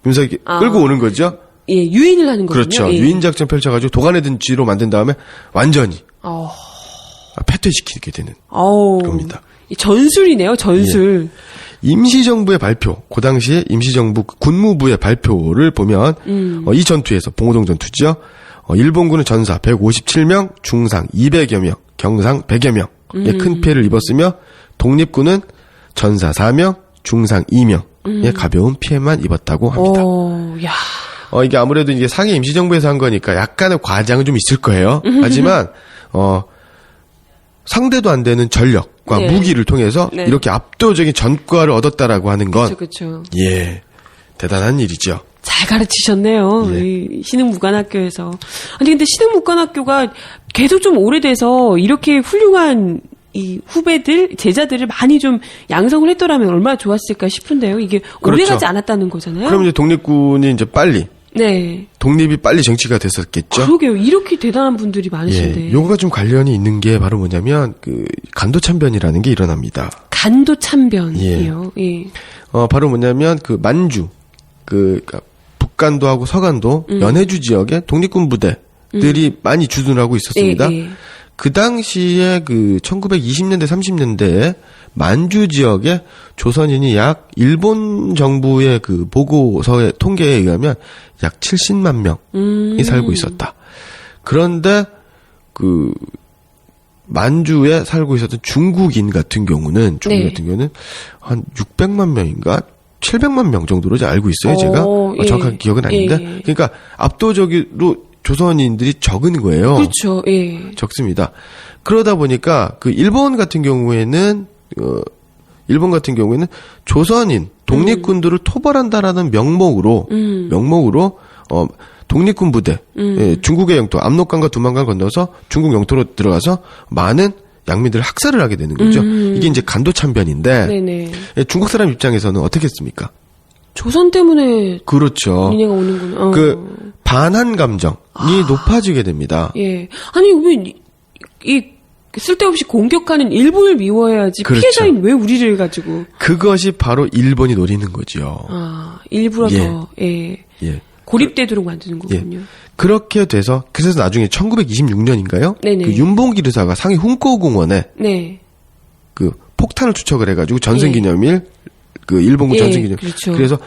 그러면서 이렇게 끌고 오는 거죠. 예, 유인을 하는 거군요. 그렇죠. 예. 유인 작전 펼쳐가지고 도간에 든 쥐로 만든 다음에 완전히 패퇴시키게 되는 겁니다. 이 전술이네요, 전술. 임시정부의 발표, 그 당시에 임시정부 군무부의 발표를 보면 이 전투에서 봉오동 전투죠. 일본군은 전사 157명, 중상 200여 명, 경상 100여 명의 큰 피해를 입었으며 독립군은 전사 4명, 중상 2명의 가벼운 피해만 입었다고 합니다. 야. 이게 아무래도 이게 상해 임시정부에서 한 거니까 약간의 과장은 좀 있을 거예요. 하지만, 상대도 안 되는 전력과 네. 무기를 통해서 네. 이렇게 압도적인 전과를 얻었다라고 하는 건, 그렇죠. 예, 대단한 일이죠. 잘 가르치셨네요. 예. 이 신흥무관학교에서. 아니 근데 신흥무관학교가 계속 좀 오래돼서 이렇게 훌륭한 이 후배들, 제자들을 많이 좀 양성을 했더라면 얼마나 좋았을까 싶은데요. 이게 그렇죠. 오래가지 않았다는 거잖아요. 그럼 이제 독립군이 이제 빨리, 네. 독립이 빨리 정치가 됐었겠죠. 그러게요. 이렇게 대단한 분들이 많으신데. 예, 요거가 좀 관련이 있는 게 바로 뭐냐면, 간도참변이라는 게 일어납니다. 간도참변이요. 예. 바로 뭐냐면 그 만주, 그러니까 북간도하고 서간도 연해주 지역에 독립군 부대들이 많이 주둔하고 있었습니다. 예, 예. 그 당시에 그 1920년대 30년대에 만주 지역에 조선인이 약 일본 정부의 그 보고서의 통계에 의하면 약 70만 명이 살고 있었다. 그런데 그 만주에 살고 있었던 중국인 같은 경우는 네. 한 600만 명인가 700만 명 정도로 알고 있어요. 제가 예. 정확한 기억은 아닌데, 예. 그러니까 압도적으로 조선인들이 적은 거예요. 그렇죠. 예. 적습니다. 그러다 보니까 그 일본 같은 경우에는 조선인 독립군들을 토벌한다라는 명목으로 독립군 부대, 예, 중국의 영토 압록강과 두만강 건너서 중국 영토로 들어가서 많은 양민들을 학살을 하게 되는 거죠. 이게 이제 간도 참변인데 네네. 예, 중국 사람 입장에서는 어떻게 했습니까? 조선 때문에 그렇죠. 니네가 오는구나. 그 반한 감정이 높아지게 됩니다. 예. 아니 왜 이 쓸데없이 공격하는 일본을 미워해야지 그렇죠. 피해자인 왜 우리를 가지고 그것이 바로 일본이 노리는 거죠. 일부러 예. 더 예. 고립되도록 만드는 거군요. 그렇게 돼서 그래서 나중에 1926년인가요? 네네. 그 윤봉길 의사가 상해 훈고공원에 네. 그 폭탄을 투척을 해가지고 전승기념일 그 일본군 예, 전승기념일 그렇죠. 그래서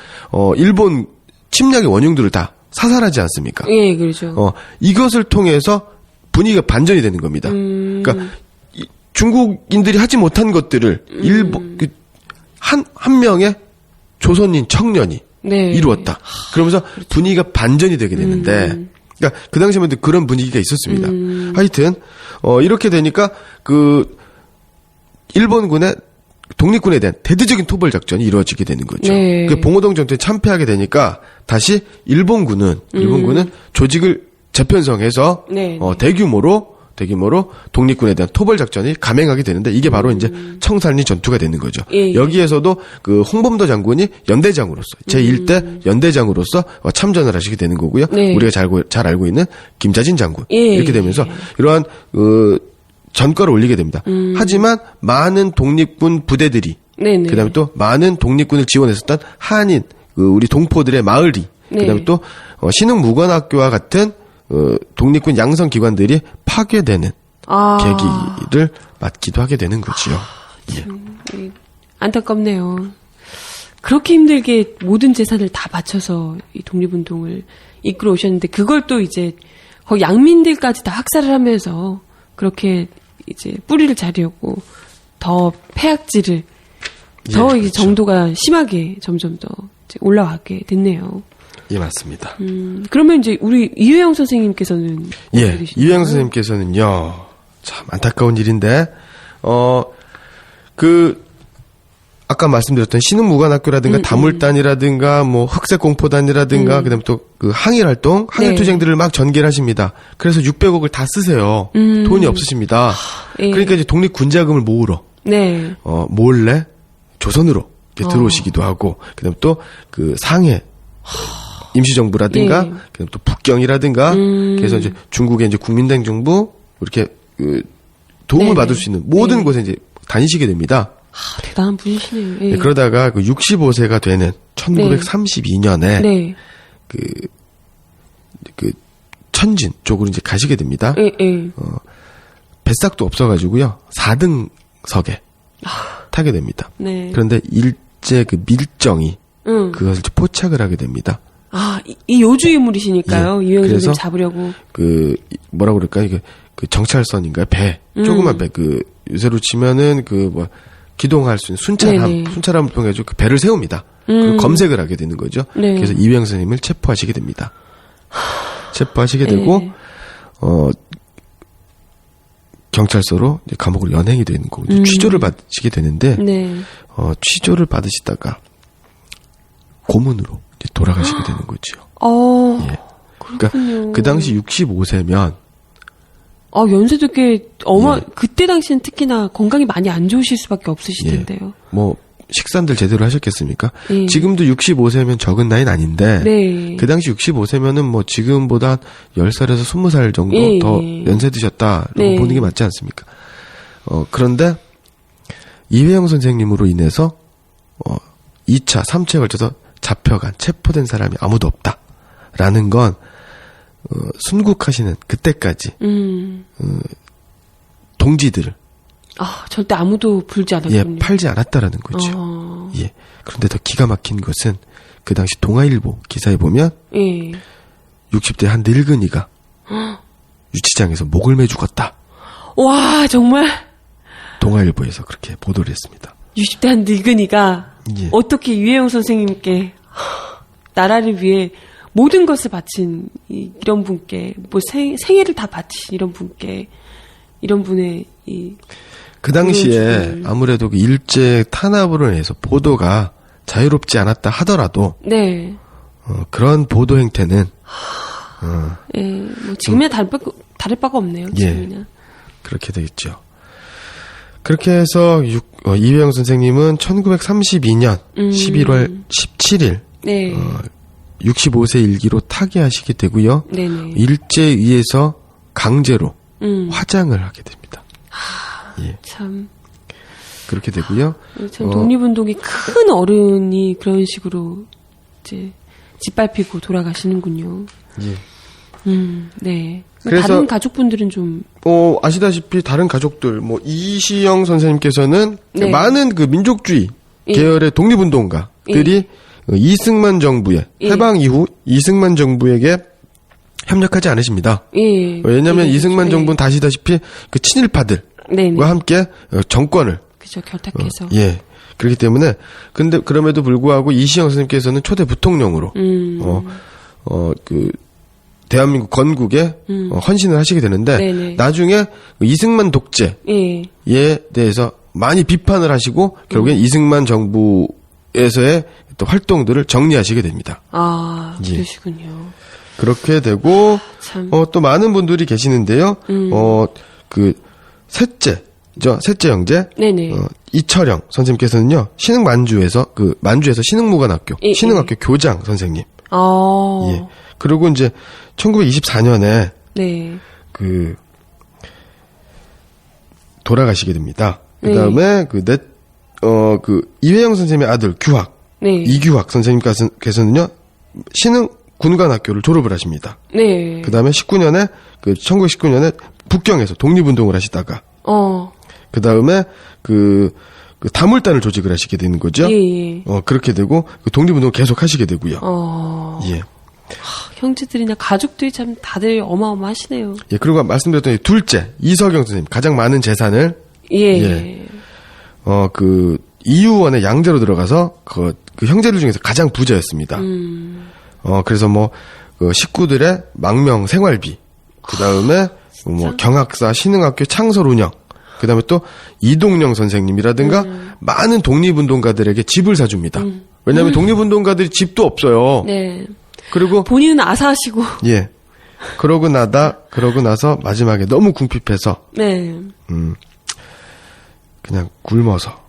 일본 침략의 원흉들을 다 사살하지 않습니까? 예, 그렇죠. 이것을 통해서 분위기가 반전이 되는 겁니다. 그러니까 중국인들이 하지 못한 것들을 일본 한 명의 조선인 청년이 네. 이루었다. 그러면서 분위기가 반전이 되게 되는데, 그러니까 그 당시에만 해도 그런 분위기가 있었습니다. 하여튼 이렇게 되니까 그 일본군의 독립군에 대한 대대적인 토벌 작전이 이루어지게 되는 거죠. 네. 그 봉오동 전투에 참패하게 되니까 다시 일본군은 조직을 재편성해서 네. 대규모로 독립군에 대한 토벌 작전이 감행하게 되는데 이게 바로 이제 청산리 전투가 되는 거죠. 예. 여기에서도 그 홍범도 장군이 연대장으로서 제1대 연대장으로서 참전을 하시게 되는 거고요. 네. 우리가 잘 알고 있는 김자진 장군 예. 이렇게 되면서 이러한 전과를 올리게 됩니다. 하지만 많은 독립군 부대들이 네네. 그다음에 또 많은 독립군을 지원했었던 한인 우리 동포들의 마을이 네. 그다음에 또 신흥무관학교와 같은 독립군 양성 기관들이 파괴되는 계기를 맞기도 하게 되는 거지요. 예. 안타깝네요. 그렇게 힘들게 모든 재산을 다 바쳐서 이 독립운동을 이끌어 오셨는데 그걸 또 이제 거기 양민들까지 다 학살을 하면서 그렇게 이제 뿌리를 자르려고 더 폐악질을 더 예, 이제 그렇죠. 정도가 심하게 점점 더 이제 올라가게 됐네요. 예, 맞습니다. 그러면 이제 우리 이회영 선생님께서는 어떻게 예, 되시나요? 이회영 선생님께서는요, 참 안타까운 일인데, 아까 말씀드렸던 신흥무관학교라든가 다물단이라든가 뭐 흑색공포단이라든가 그다음에 또 그 항일활동, 항일투쟁들을 막 전개를 하십니다. 그래서 600억을 다 쓰세요. 돈이 없으십니다. 예. 그러니까 이제 독립군자금을 모으러 네. 몰래 조선으로 이렇게 들어오시기도 하고 그다음에 또 그 상해 임시정부라든가 예. 그다음에 또 북경이라든가 그래서 이제 중국의 이제 국민대행정부 이렇게 도움을 네네. 받을 수 있는 모든 네. 곳에 이제 다니시게 됩니다. 대단한 분이시네요. 예. 네, 그러다가 그 65세가 되는 1932년에 네. 그 천진 쪽으로 이제 가시게 됩니다. 예, 예. 뱃삭도 없어가지고요 4등석에 타게 됩니다. 네. 그런데 일제 그 밀정이 그것을 이제 포착을 하게 됩니다. 이 요주 인물이시니까요. 예. 이회영 그래서 선생님 잡으려고. 뭐라 그럴까 이게 그 정찰선인가 배 조그만 배 요새로 치면은 기동할 수 있는 네네. 순찰함을 통해서 그 배를 세웁니다. 그리고 검색을 하게 되는 거죠. 네. 그래서 이회영 선생님을 체포하시게 됩니다. 체포하시게 되고 네. 경찰서로 이제 감옥으로 연행이 되는 거고 이제 취조를 받으시게 되는데 네. 취조를 받으시다가 고문으로 이제 돌아가시게 되는 거죠. 예. 그러니까 그 당시 65세면 연세도 꽤 그때 당시엔 특히나 건강이 많이 안 좋으실 수밖에 없으실 텐데요. 뭐 식사들 제대로 하셨겠습니까? 예. 지금도 65세면 적은 나이는 아닌데 네. 그 당시 65세면은 뭐 지금보다 10살에서 20살 정도 예, 더 예. 연세 드셨다라고 네. 보는 게 맞지 않습니까? 그런데 이회영 선생님으로 인해서 2차, 3차에 걸쳐서 잡혀간, 체포된 사람이 아무도 없다라는 건 순국하시는 그때까지 동지들을 절대 아무도 불지 않았군요. 팔지 않았다라는 거죠. 예. 그런데 더 기가 막힌 것은 그 당시 동아일보 기사에 보면 60대 한 늙은이가 유치장에서 목을 매 죽었다. 와, 정말 동아일보에서 그렇게 보도를 했습니다. 60대 한 늙은이가 예. 어떻게 유해영 선생님께 나라를 위해 모든 것을 바친 이런 분께, 뭐 생애를 다 바친 이런 분께, 이런 분의 그 당시에 죽음을. 아무래도 그 일제 탄압으로 인해서 보도가 자유롭지 않았다 하더라도 네. 그런 보도 행태는 뭐 지금이야 다를 바가 없네요. 지금이나. 그렇게 되겠죠. 그렇게 해서 이회영 선생님은 1932년 11월 17일 네. 65세 일기로 타계하시게 되고요. 네네. 일제의에서 강제로 화장을 하게 됩니다. 예. 참. 그렇게 되고요. 참 독립운동이 큰 어른이 그런 식으로 이제 짓밟히고 돌아가시는군요. 예. 네. 그래서- 다른 가족분들은 좀 아시다시피 다른 가족들, 이시영 선생님께서는 네. 많은 그 민족주의 예. 계열의 독립운동가들이 이승만 정부의 예. 해방 이후 이승만 정부에게 협력하지 않으십니다. 예. 왜냐하면 예, 이승만 예. 정부는 다시다시피 그 친일파들과 네네. 함께 정권을 그죠, 결탁해서. 그렇기 때문에 근데 그럼에도 불구하고 이시영 선생님께서는 초대 부통령으로 그 대한민국 건국에 헌신을 하시게 되는데 네네. 나중에 이승만 독재에 예. 대해서 많이 비판을 하시고 결국엔 이승만 정부에서의 또 활동들을 정리하시게 됩니다. 예. 그러시군요. 그렇게 되고 참. 또 많은 분들이 계시는데요. 그 셋째 형제 네네. 이철영 선생님께서는요 만주에서 신흥무관학교 예, 신흥학교 교장 선생님. 예. 그리고 이제 1924년에 네. 그 돌아가시게 됩니다. 그다음에 그 이회영 선생님의 아들 규학 네. 이규학 선생님께서는요 신흥 군관학교를 졸업을 하십니다. 네. 그다음에 1919년에 북경에서 독립운동을 하시다가 그다음에 그 다물단을 조직을 하시게 되는 거죠. 예. 그렇게 되고 그 독립운동을 계속 하시게 되고요. 예. 형제들이나 가족들이 참 다들 어마어마하시네요. 예, 그리고 말씀드렸던 둘째 이석영 선생님 가장 많은 재산을 예. 그 이유원의 양제로 들어가서 그 형제들 중에서 가장 부자였습니다. 그래서 그 식구들의 망명 생활비, 그 다음에 경학사 신흥학교 창설 운영, 그 다음에 또 이동영 선생님이라든가 많은 독립운동가들에게 집을 사줍니다. 왜냐하면 독립운동가들이 집도 없어요. 네. 그리고 본인은 아사하시고. 예. 그러고 나서 마지막에 너무 궁핍해서 네. 그냥 굶어서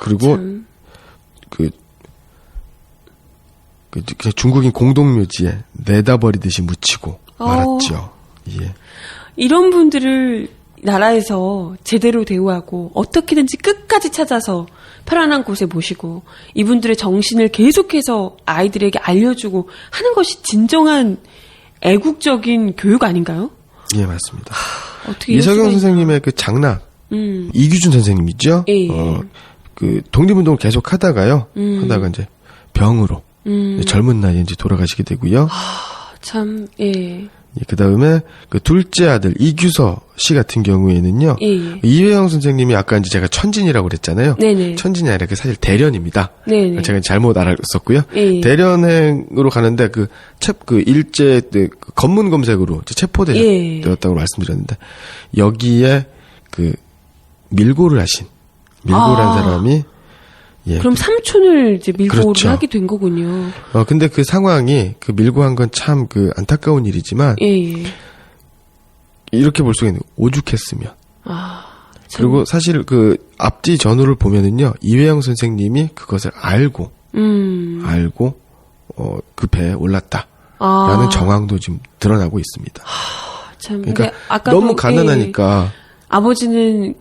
그리고 그냥 중국인 공동묘지에 내다버리듯이 묻히고 말았죠. 예. 이런 분들을 나라에서 제대로 대우하고 어떻게든지 끝까지 찾아서 편안한 곳에 모시고 이분들의 정신을 계속해서 아이들에게 알려주고 하는 것이 진정한 애국적인 교육 아닌가요? 예, 맞습니다. 어떻게 이럴 수가 이석영 있나. 선생님의 그 장남 이규준 선생님이죠. 예. 그 독립운동을 계속 하다가 이제 병으로 젊은 나이에 이제 돌아가시게 되고요. 참, 예. 그 다음에 그 둘째 아들 이규서 씨 같은 경우에는요. 예. 이회영 선생님이 아까 이제 제가 천진이라고 그랬잖아요. 네네. 천진이 아니라 그 사실 대련입니다. 네네. 제가 잘못 알았었고요. 예. 대련행으로 가는데 그 일제 그 검문 검색으로 체포되었다고 말씀드렸는데 여기에 그 밀고를 하신 밀고라는 사람이 예. 그럼 삼촌을 이제 밀고를 그렇죠. 하게 된 거군요. 근데 그 상황이 그 밀고 한 건 참 그 안타까운 일이지만 예. 이렇게 볼 수가 있는 거예요. 오죽했으면. 참. 그리고 사실 그 앞뒤 전후를 보면은요. 이회영 선생님이 그것을 알고 그 배에 올랐다라는 정황도 지금 드러나고 있습니다. 참. 그러니까 근데 아까도, 너무 가난하니까 아버지는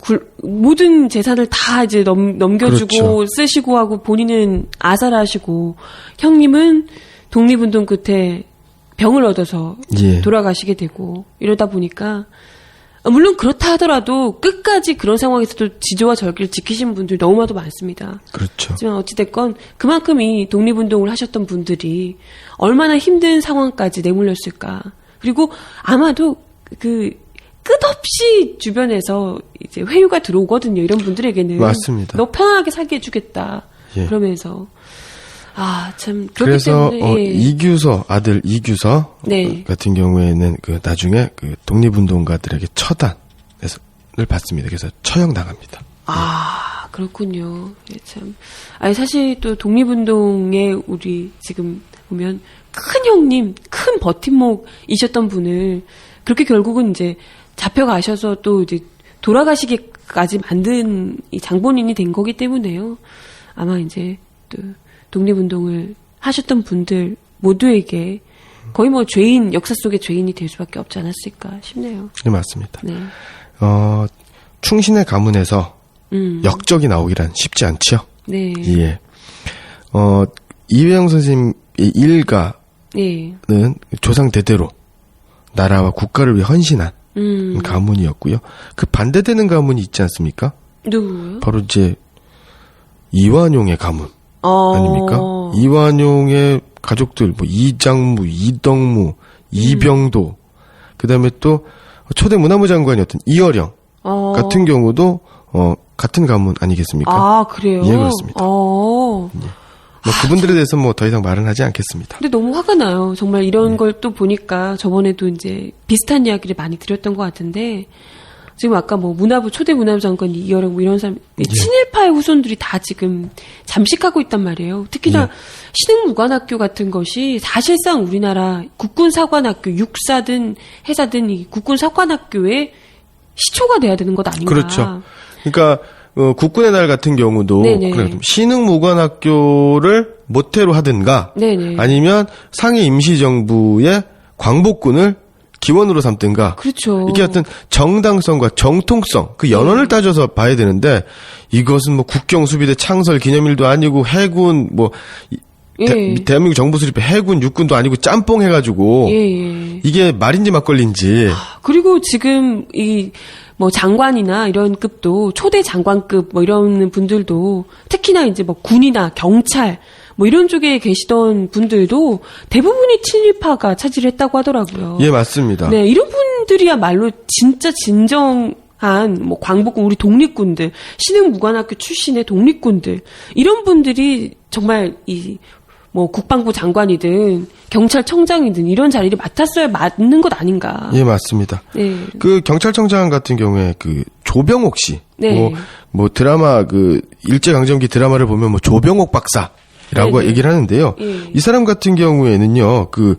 모든 재산을 다 이제 넘겨주고 그렇죠. 쓰시고 하고 본인은 아살하시고 형님은 독립운동 끝에 병을 얻어서 예. 돌아가시게 되고 이러다 보니까 물론 그렇다 하더라도 끝까지 그런 상황에서도 지조와 절기를 지키신 분들 너무나도 많습니다. 그렇죠. 하지만 어찌됐건 그만큼 이 독립운동을 하셨던 분들이 얼마나 힘든 상황까지 내몰렸을까. 그리고 아마도 그 끝없이 주변에서 이제 회유가 들어오거든요. 이런 분들에게는. 맞습니다. 너 편하게 살게 해주겠다. 예. 그러면서. 참, 그렇기 그래서 때문에. 예. 이규서 아들 이규서 네. 같은 경우에는 그 나중에 그 독립운동가들에게 처단을 받습니다. 그래서 처형당합니다. 그렇군요. 예, 참. 아니, 사실 또 독립운동에 우리 지금 보면 큰 형님, 큰 버팀목이셨던 분을 그렇게 결국은 이제 잡혀가셔서 또 이제 돌아가시기까지 만든 이 장본인이 된 거기 때문에요. 아마 이제 또 독립운동을 하셨던 분들 모두에게 거의 뭐 죄인, 역사 속의 죄인이 될 수밖에 없지 않았을까 싶네요. 네, 맞습니다. 네. 충신의 가문에서 역적이 나오기란 쉽지 않죠. 네. 예. 이회영 선생님의 일가는 예. 조상 대대로 나라와 국가를 위해 헌신한 가문이었고요. 그 반대되는 가문이 있지 않습니까? 누구요? 바로 이제 이완용의 가문 아닙니까? 이완용의 가족들 뭐 이장무, 이덕무, 이병도, 그다음에 또 초대 문화부 장관이었던 이어령 같은 경우도 같은 가문 아니겠습니까? 그래요? 예, 그렇습니다. 뭐 그분들에 대해서 뭐 더 이상 말은 하지 않겠습니다. 근데 너무 화가 나요. 정말 이런 걸 또 보니까 저번에도 이제 비슷한 이야기를 많이 드렸던 것 같은데 지금 아까 뭐 초대 문화부 장관 이어령 뭐 이런 사람 친일파의 후손들이 다 지금 잠식하고 있단 말이에요. 특히나 신흥무관학교 같은 것이 사실상 우리나라 국군사관학교 육사든 해사든 이 국군사관학교의 시초가 돼야 되는 것 아닌가. 그렇죠. 그러니까 국군의 날 같은 경우도 네네. 신흥무관학교를 모태로 하든가 네네. 아니면 상해 임시정부의 광복군을 기원으로 삼든가 그렇죠. 이게 어떤 정당성과 정통성 그 연원을 따져서 봐야 되는데 이것은 뭐 국경수비대 창설 기념일도 아니고 해군 뭐 예. 대한민국 정부 수립 해군 육군도 아니고 짬뽕 해가지고 예. 이게 말인지 막걸리인지 그리고 지금 뭐 장관이나 이런 급도 초대 장관급 뭐 이런 분들도 특히나 이제 뭐 군이나 경찰 뭐 이런 쪽에 계시던 분들도 대부분이 친일파가 차지를 했다고 하더라고요. 예, 맞습니다. 네, 이런 분들이야말로 진짜 진정한 뭐 광복군 우리 독립군들, 신흥무관학교 출신의 독립군들 이런 분들이 정말 뭐 국방부 장관이든 경찰청장이든 이런 자리를 맡았어야 맞는 것 아닌가. 예, 맞습니다. 네. 그 경찰청장 같은 경우에 그 조병옥 씨, 네. 뭐 드라마 그 일제강점기 드라마를 보면 뭐 조병옥 박사라고 네네. 얘기를 하는데요. 예. 이 사람 같은 경우에는요, 그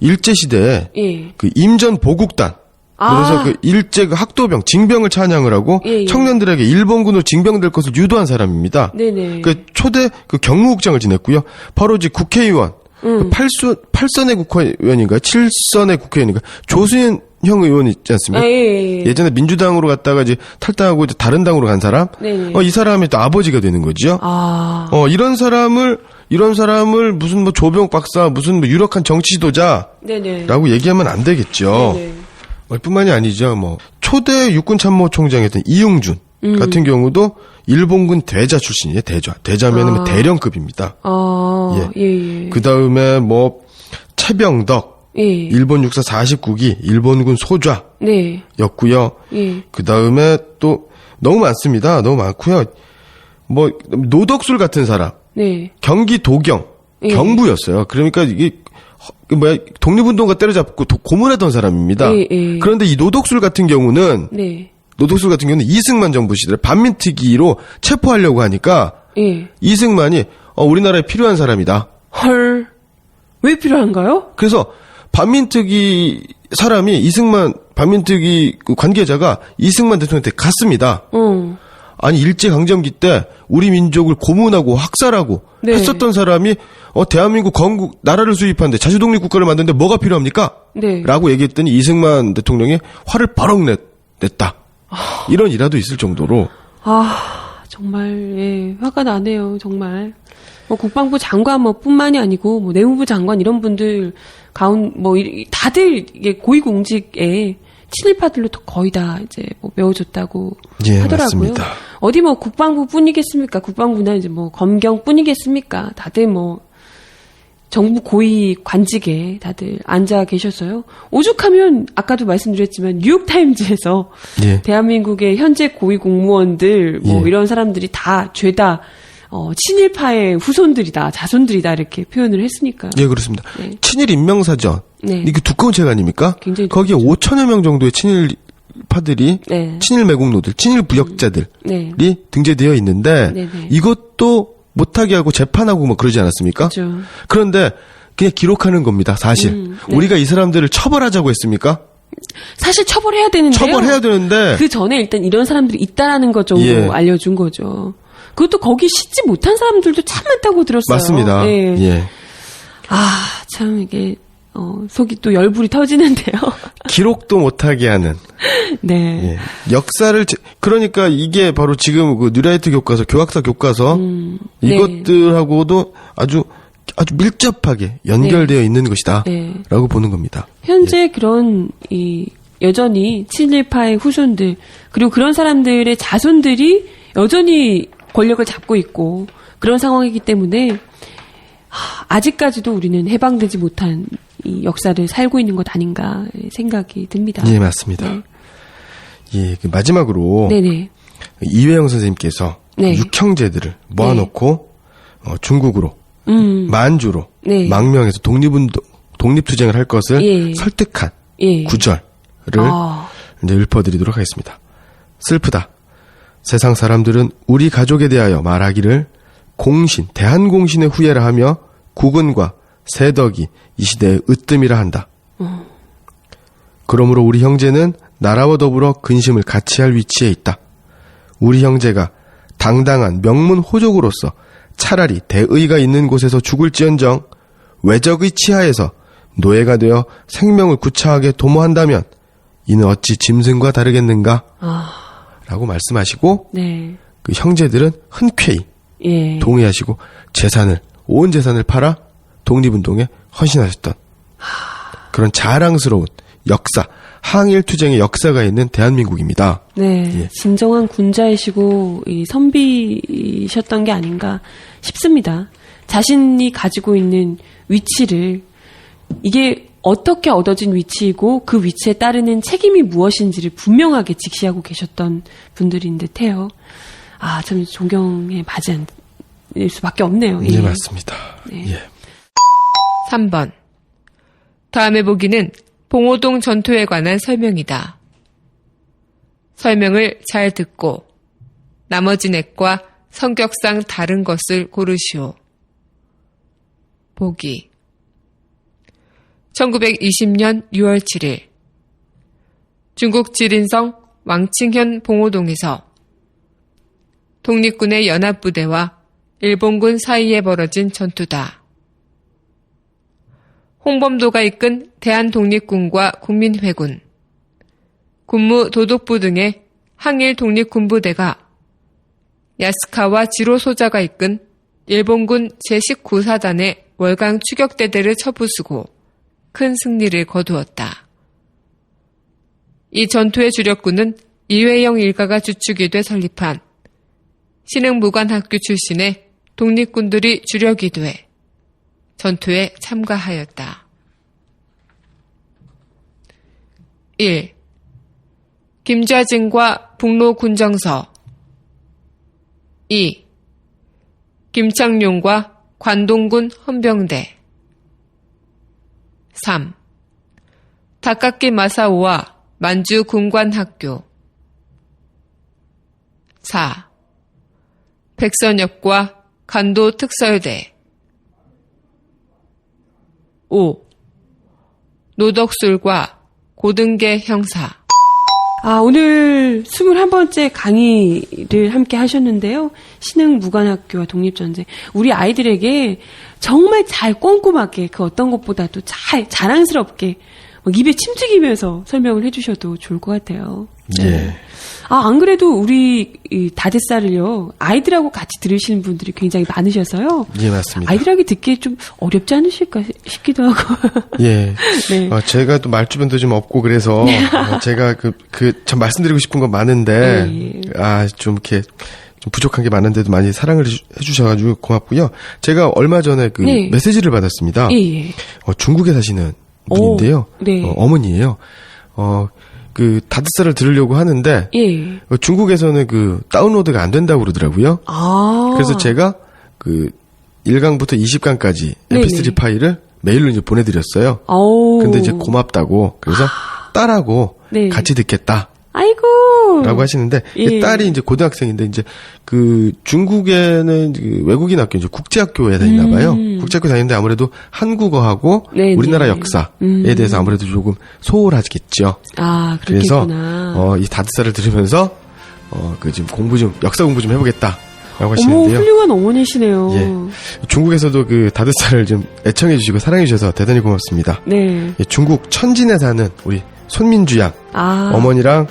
일제 시대에 예. 그 임전 보국단 그래서 그 일제 그 학도병, 징병을 찬양을 하고 예, 예. 청년들에게 일본군으로 징병될 것을 유도한 사람입니다. 네네. 그 초대 그 경무국장을 지냈고요. 바로 이제 국회의원, 그 8선의 국회의원인가요? 7선의 국회의원인가요? 조수현 의원 있지 않습니까? 예. 예전에 민주당으로 갔다가 이제 탈당하고 이제 다른 당으로 간 사람? 네네. 이 사람이 또 아버지가 되는 거죠. 이런 사람을 무슨 뭐 조병옥 박사, 무슨 뭐 유력한 정치 지도자라고 네네. 얘기하면 안 되겠죠. 네네. 뿐만이 아니죠. 뭐 초대 육군참모총장이었던 이용준 같은 경우도 일본군 대자 출신이에요. 대자면은 뭐 대령급입니다. 예. 그 다음에 뭐 최병덕, 예. 일본 육사 49기 일본군 소좌였고요. 네. 예. 그 다음에 또 너무 많습니다. 너무 많고요. 뭐 노덕술 같은 사람, 네. 경기 도경, 예. 경부였어요. 그러니까 이게 독립운동가 때려잡고 고문하던 사람입니다. 예. 그런데 이 노덕술 같은 경우는 네. 이승만 정부 시절에 반민특위로 체포하려고 하니까 예. 이승만이 우리나라에 필요한 사람이다. 헐. 왜 필요한가요? 그래서 반민특위 사람이 반민특위 관계자가 이승만 대통령한테 갔습니다. 아니 일제강점기 때 우리 민족을 고문하고 학살하고 네. 했었던 사람이 대한민국 건국 나라를 수립하는데 자주독립 국가를 만드는데 뭐가 필요합니까? 네. 라고 얘기했더니 이승만 대통령이 화를 버럭 냈다. 이런 일화도 있을 정도로 정말 예, 화가 나네요. 정말 뭐 국방부 장관 뿐만이 아니고 뭐 내무부 장관 이런 분들 다들 이게 고위공직에 친일파들로 거의 다 이제 뭐 메워줬다고 예, 하더라고요. 맞습니다. 어디 뭐 국방부뿐이겠습니까? 국방부나 이제 뭐 검경뿐이겠습니까? 다들 뭐 정부 고위 관직에 다들 앉아 계셨어요. 오죽하면 아까도 말씀드렸지만 뉴욕타임즈에서 예. 대한민국의 현재 고위 공무원들 뭐 예. 이런 사람들이 다 죄다 친일파의 후손들이다, 자손들이다 이렇게 표현을 했으니까요. 예, 그렇습니다. 네. 친일 인명사전. 네. 이게 두꺼운 책 아닙니까? 굉장히 거기에 5천여 명 정도의 친일파들이 네. 친일 매국노들, 친일 부역자들이 네. 등재되어 있는데 네, 네. 이것도 못하게 하고 재판하고 뭐 그러지 않았습니까? 그렇죠. 그런데 그냥 기록하는 겁니다. 사실. 네. 우리가 이 사람들을 처벌하자고 했습니까? 사실 처벌해야 되는데요. 처벌해야 되는데 그 전에 일단 이런 사람들이 있다라는 것 정도 예. 알려준 거죠. 그것도 거기 씻지 못한 사람들도 참 많다고 들었어요. 맞습니다. 예. 예. 참 이게 속이 또 열불이 터지는데요. 기록도 못하게 하는 네. 예. 역사를 그러니까 이게 바로 지금 그 뉴라이트 교과서, 교학사 교과서 네. 이것들하고도 아주 밀접하게 연결되어 있는 것이다라고 네. 보는 겁니다. 현재 그런 여전히 친일파의 후손들 그리고 그런 사람들의 자손들이 여전히 권력을 잡고 있고 그런 상황이기 때문에 아직까지도 우리는 해방되지 못한 이 역사를 살고 있는 것 아닌가 생각이 듭니다. 예, 맞습니다. 네. 예, 그 마지막으로 네네. 이회영 선생님께서 네. 6형제들을 모아놓고 중국으로 만주로 네. 망명해서 독립투쟁을 할 것을 예. 설득한 예. 구절을 이제 읊어드리도록 하겠습니다. 슬프다. 세상 사람들은 우리 가족에 대하여 말하기를 대한공신의 후예라 하며 국은과 세덕이 이 시대의 으뜸이라 한다. 그러므로 우리 형제는 나라와 더불어 근심을 같이 할 위치에 있다. 우리 형제가 당당한 명문 호족으로서 차라리 대의가 있는 곳에서 죽을지언정 외적의 치하에서 노예가 되어 생명을 구차하게 도모한다면 이는 어찌 짐승과 다르겠는가? 라고 말씀하시고 네. 그 형제들은 흔쾌히 예. 동의하시고 온 재산을 팔아 독립운동에 헌신하셨던 그런 자랑스러운 역사, 항일투쟁의 역사가 있는 대한민국입니다. 네, 예. 진정한 군자이시고 선비셨던 게 아닌가 싶습니다. 자신이 가지고 있는 위치를 이게 어떻게 얻어진 위치이고 그 위치에 따르는 책임이 무엇인지를 분명하게 직시하고 계셨던 분들인 듯해요. 참 존경에 맞지 않을 수밖에 없네요. 네, 맞습니다. 네. 예. 3번. 다음에 보기는 봉오동 전투에 관한 설명이다. 설명을 잘 듣고 나머지 넷과 성격상 다른 것을 고르시오. 보기. 1920년 6월 7일 중국 지린성 왕칭현 봉오동에서 독립군의 연합부대와 일본군 사이에 벌어진 전투다. 홍범도가 이끈 대한독립군과 국민회군, 군무도독부 등의 항일 독립군부대가 야스카와 지로소자가 이끈 일본군 제19사단의 월강 추격대대를 쳐부수고 큰 승리를 거두었다. 이 전투의 주력군은 이회영 일가가 주축이 돼 설립한 신흥무관학교 출신의 독립군들이 주력이 돼 전투에 참가하였다. 1. 김좌진과 북로군정서 2. 김창룡과 관동군 헌병대 3. 다카키 마사오와 만주 군관학교 4. 백선엽과 간도 특설대 5. 노덕술과 고등계 형사. 오늘 21번째 강의를 함께 하셨는데요. 신흥무관학교와 독립전쟁. 우리 아이들에게 정말 잘 꼼꼼하게 그 어떤 것보다도 잘 자랑스럽게 입에 침 튀기면서 설명을 해주셔도 좋을 것 같아요. 예. 안 그래도 우리 이 다대살을요, 아이들하고 같이 들으시는 분들이 굉장히 많으셔서요. 예, 맞습니다. 아이들하기 듣기에 좀 어렵지 않으실까 싶기도 하고. 예. 네. 제가 또 말주변도 좀 없고 그래서 제가 참 말씀드리고 싶은 건 많은데 예. 좀 이렇게 좀 부족한 게 많은데도 많이 사랑을 해주셔가지고 고맙고요. 제가 얼마 전에 네. 메시지를 받았습니다. 예. 중국에 사시는 분인데요. 네. 어머니예요. 다드살을 들으려고 하는데 예. 중국에서는 다운로드가 안 된다고 그러더라고요. 그래서 제가 1강부터 20강까지 네네. mp3 파일을 메일로 이제 보내드렸어요. 아오. 근데 이제 고맙다고 그래서 딸하고 네. 같이 듣겠다. 아이고. 라고 하시는데 예. 딸이 이제 고등학생인데 이제 중국에는 외국인 학교 이제 국제학교에 다니나 봐요. 국제학교 다니는데 아무래도 한국어하고 네네. 우리나라 역사에 대해서 아무래도 조금 소홀하겠죠. 그래서 그렇겠구나. 이 다드살을 들으면서 지금 역사 공부 좀 해보겠다. 라고 어머, 하시는데요. 훌륭한 어머니시네요. 예. 중국에서도 다드살을 좀 애청해 주시고 사랑해 주셔서 대단히 고맙습니다. 네. 예, 중국 천진에 사는 우리 손민주 양 어머니랑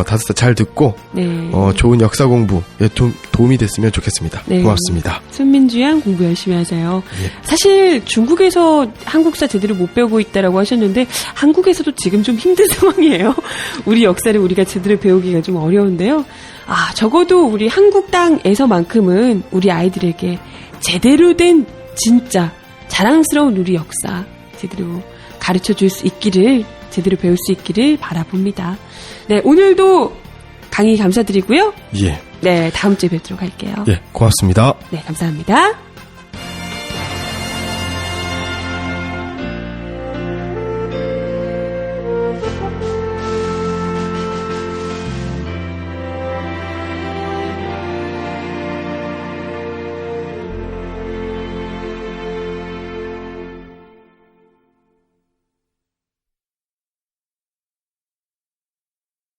다드살 잘 듣고 네. 좋은 역사 공부에 도움이 됐으면 좋겠습니다. 네. 고맙습니다. 손민주 양 공부 열심히 하세요. 예. 사실 중국에서 한국사 제대로 못 배우고 있다라고 하셨는데 한국에서도 지금 좀 힘든 상황이에요. 우리 역사를 우리가 제대로 배우기가 좀 어려운데요. 적어도 우리 한국 땅에서만큼은 우리 아이들에게 제대로 된 진짜 자랑스러운 우리 역사 제대로 가르쳐 줄 수 있기를, 제대로 배울 수 있기를 바라봅니다. 네, 오늘도 강의 감사드리고요. 예. 네, 다음 주에 뵙도록 할게요. 예, 고맙습니다. 네, 감사합니다.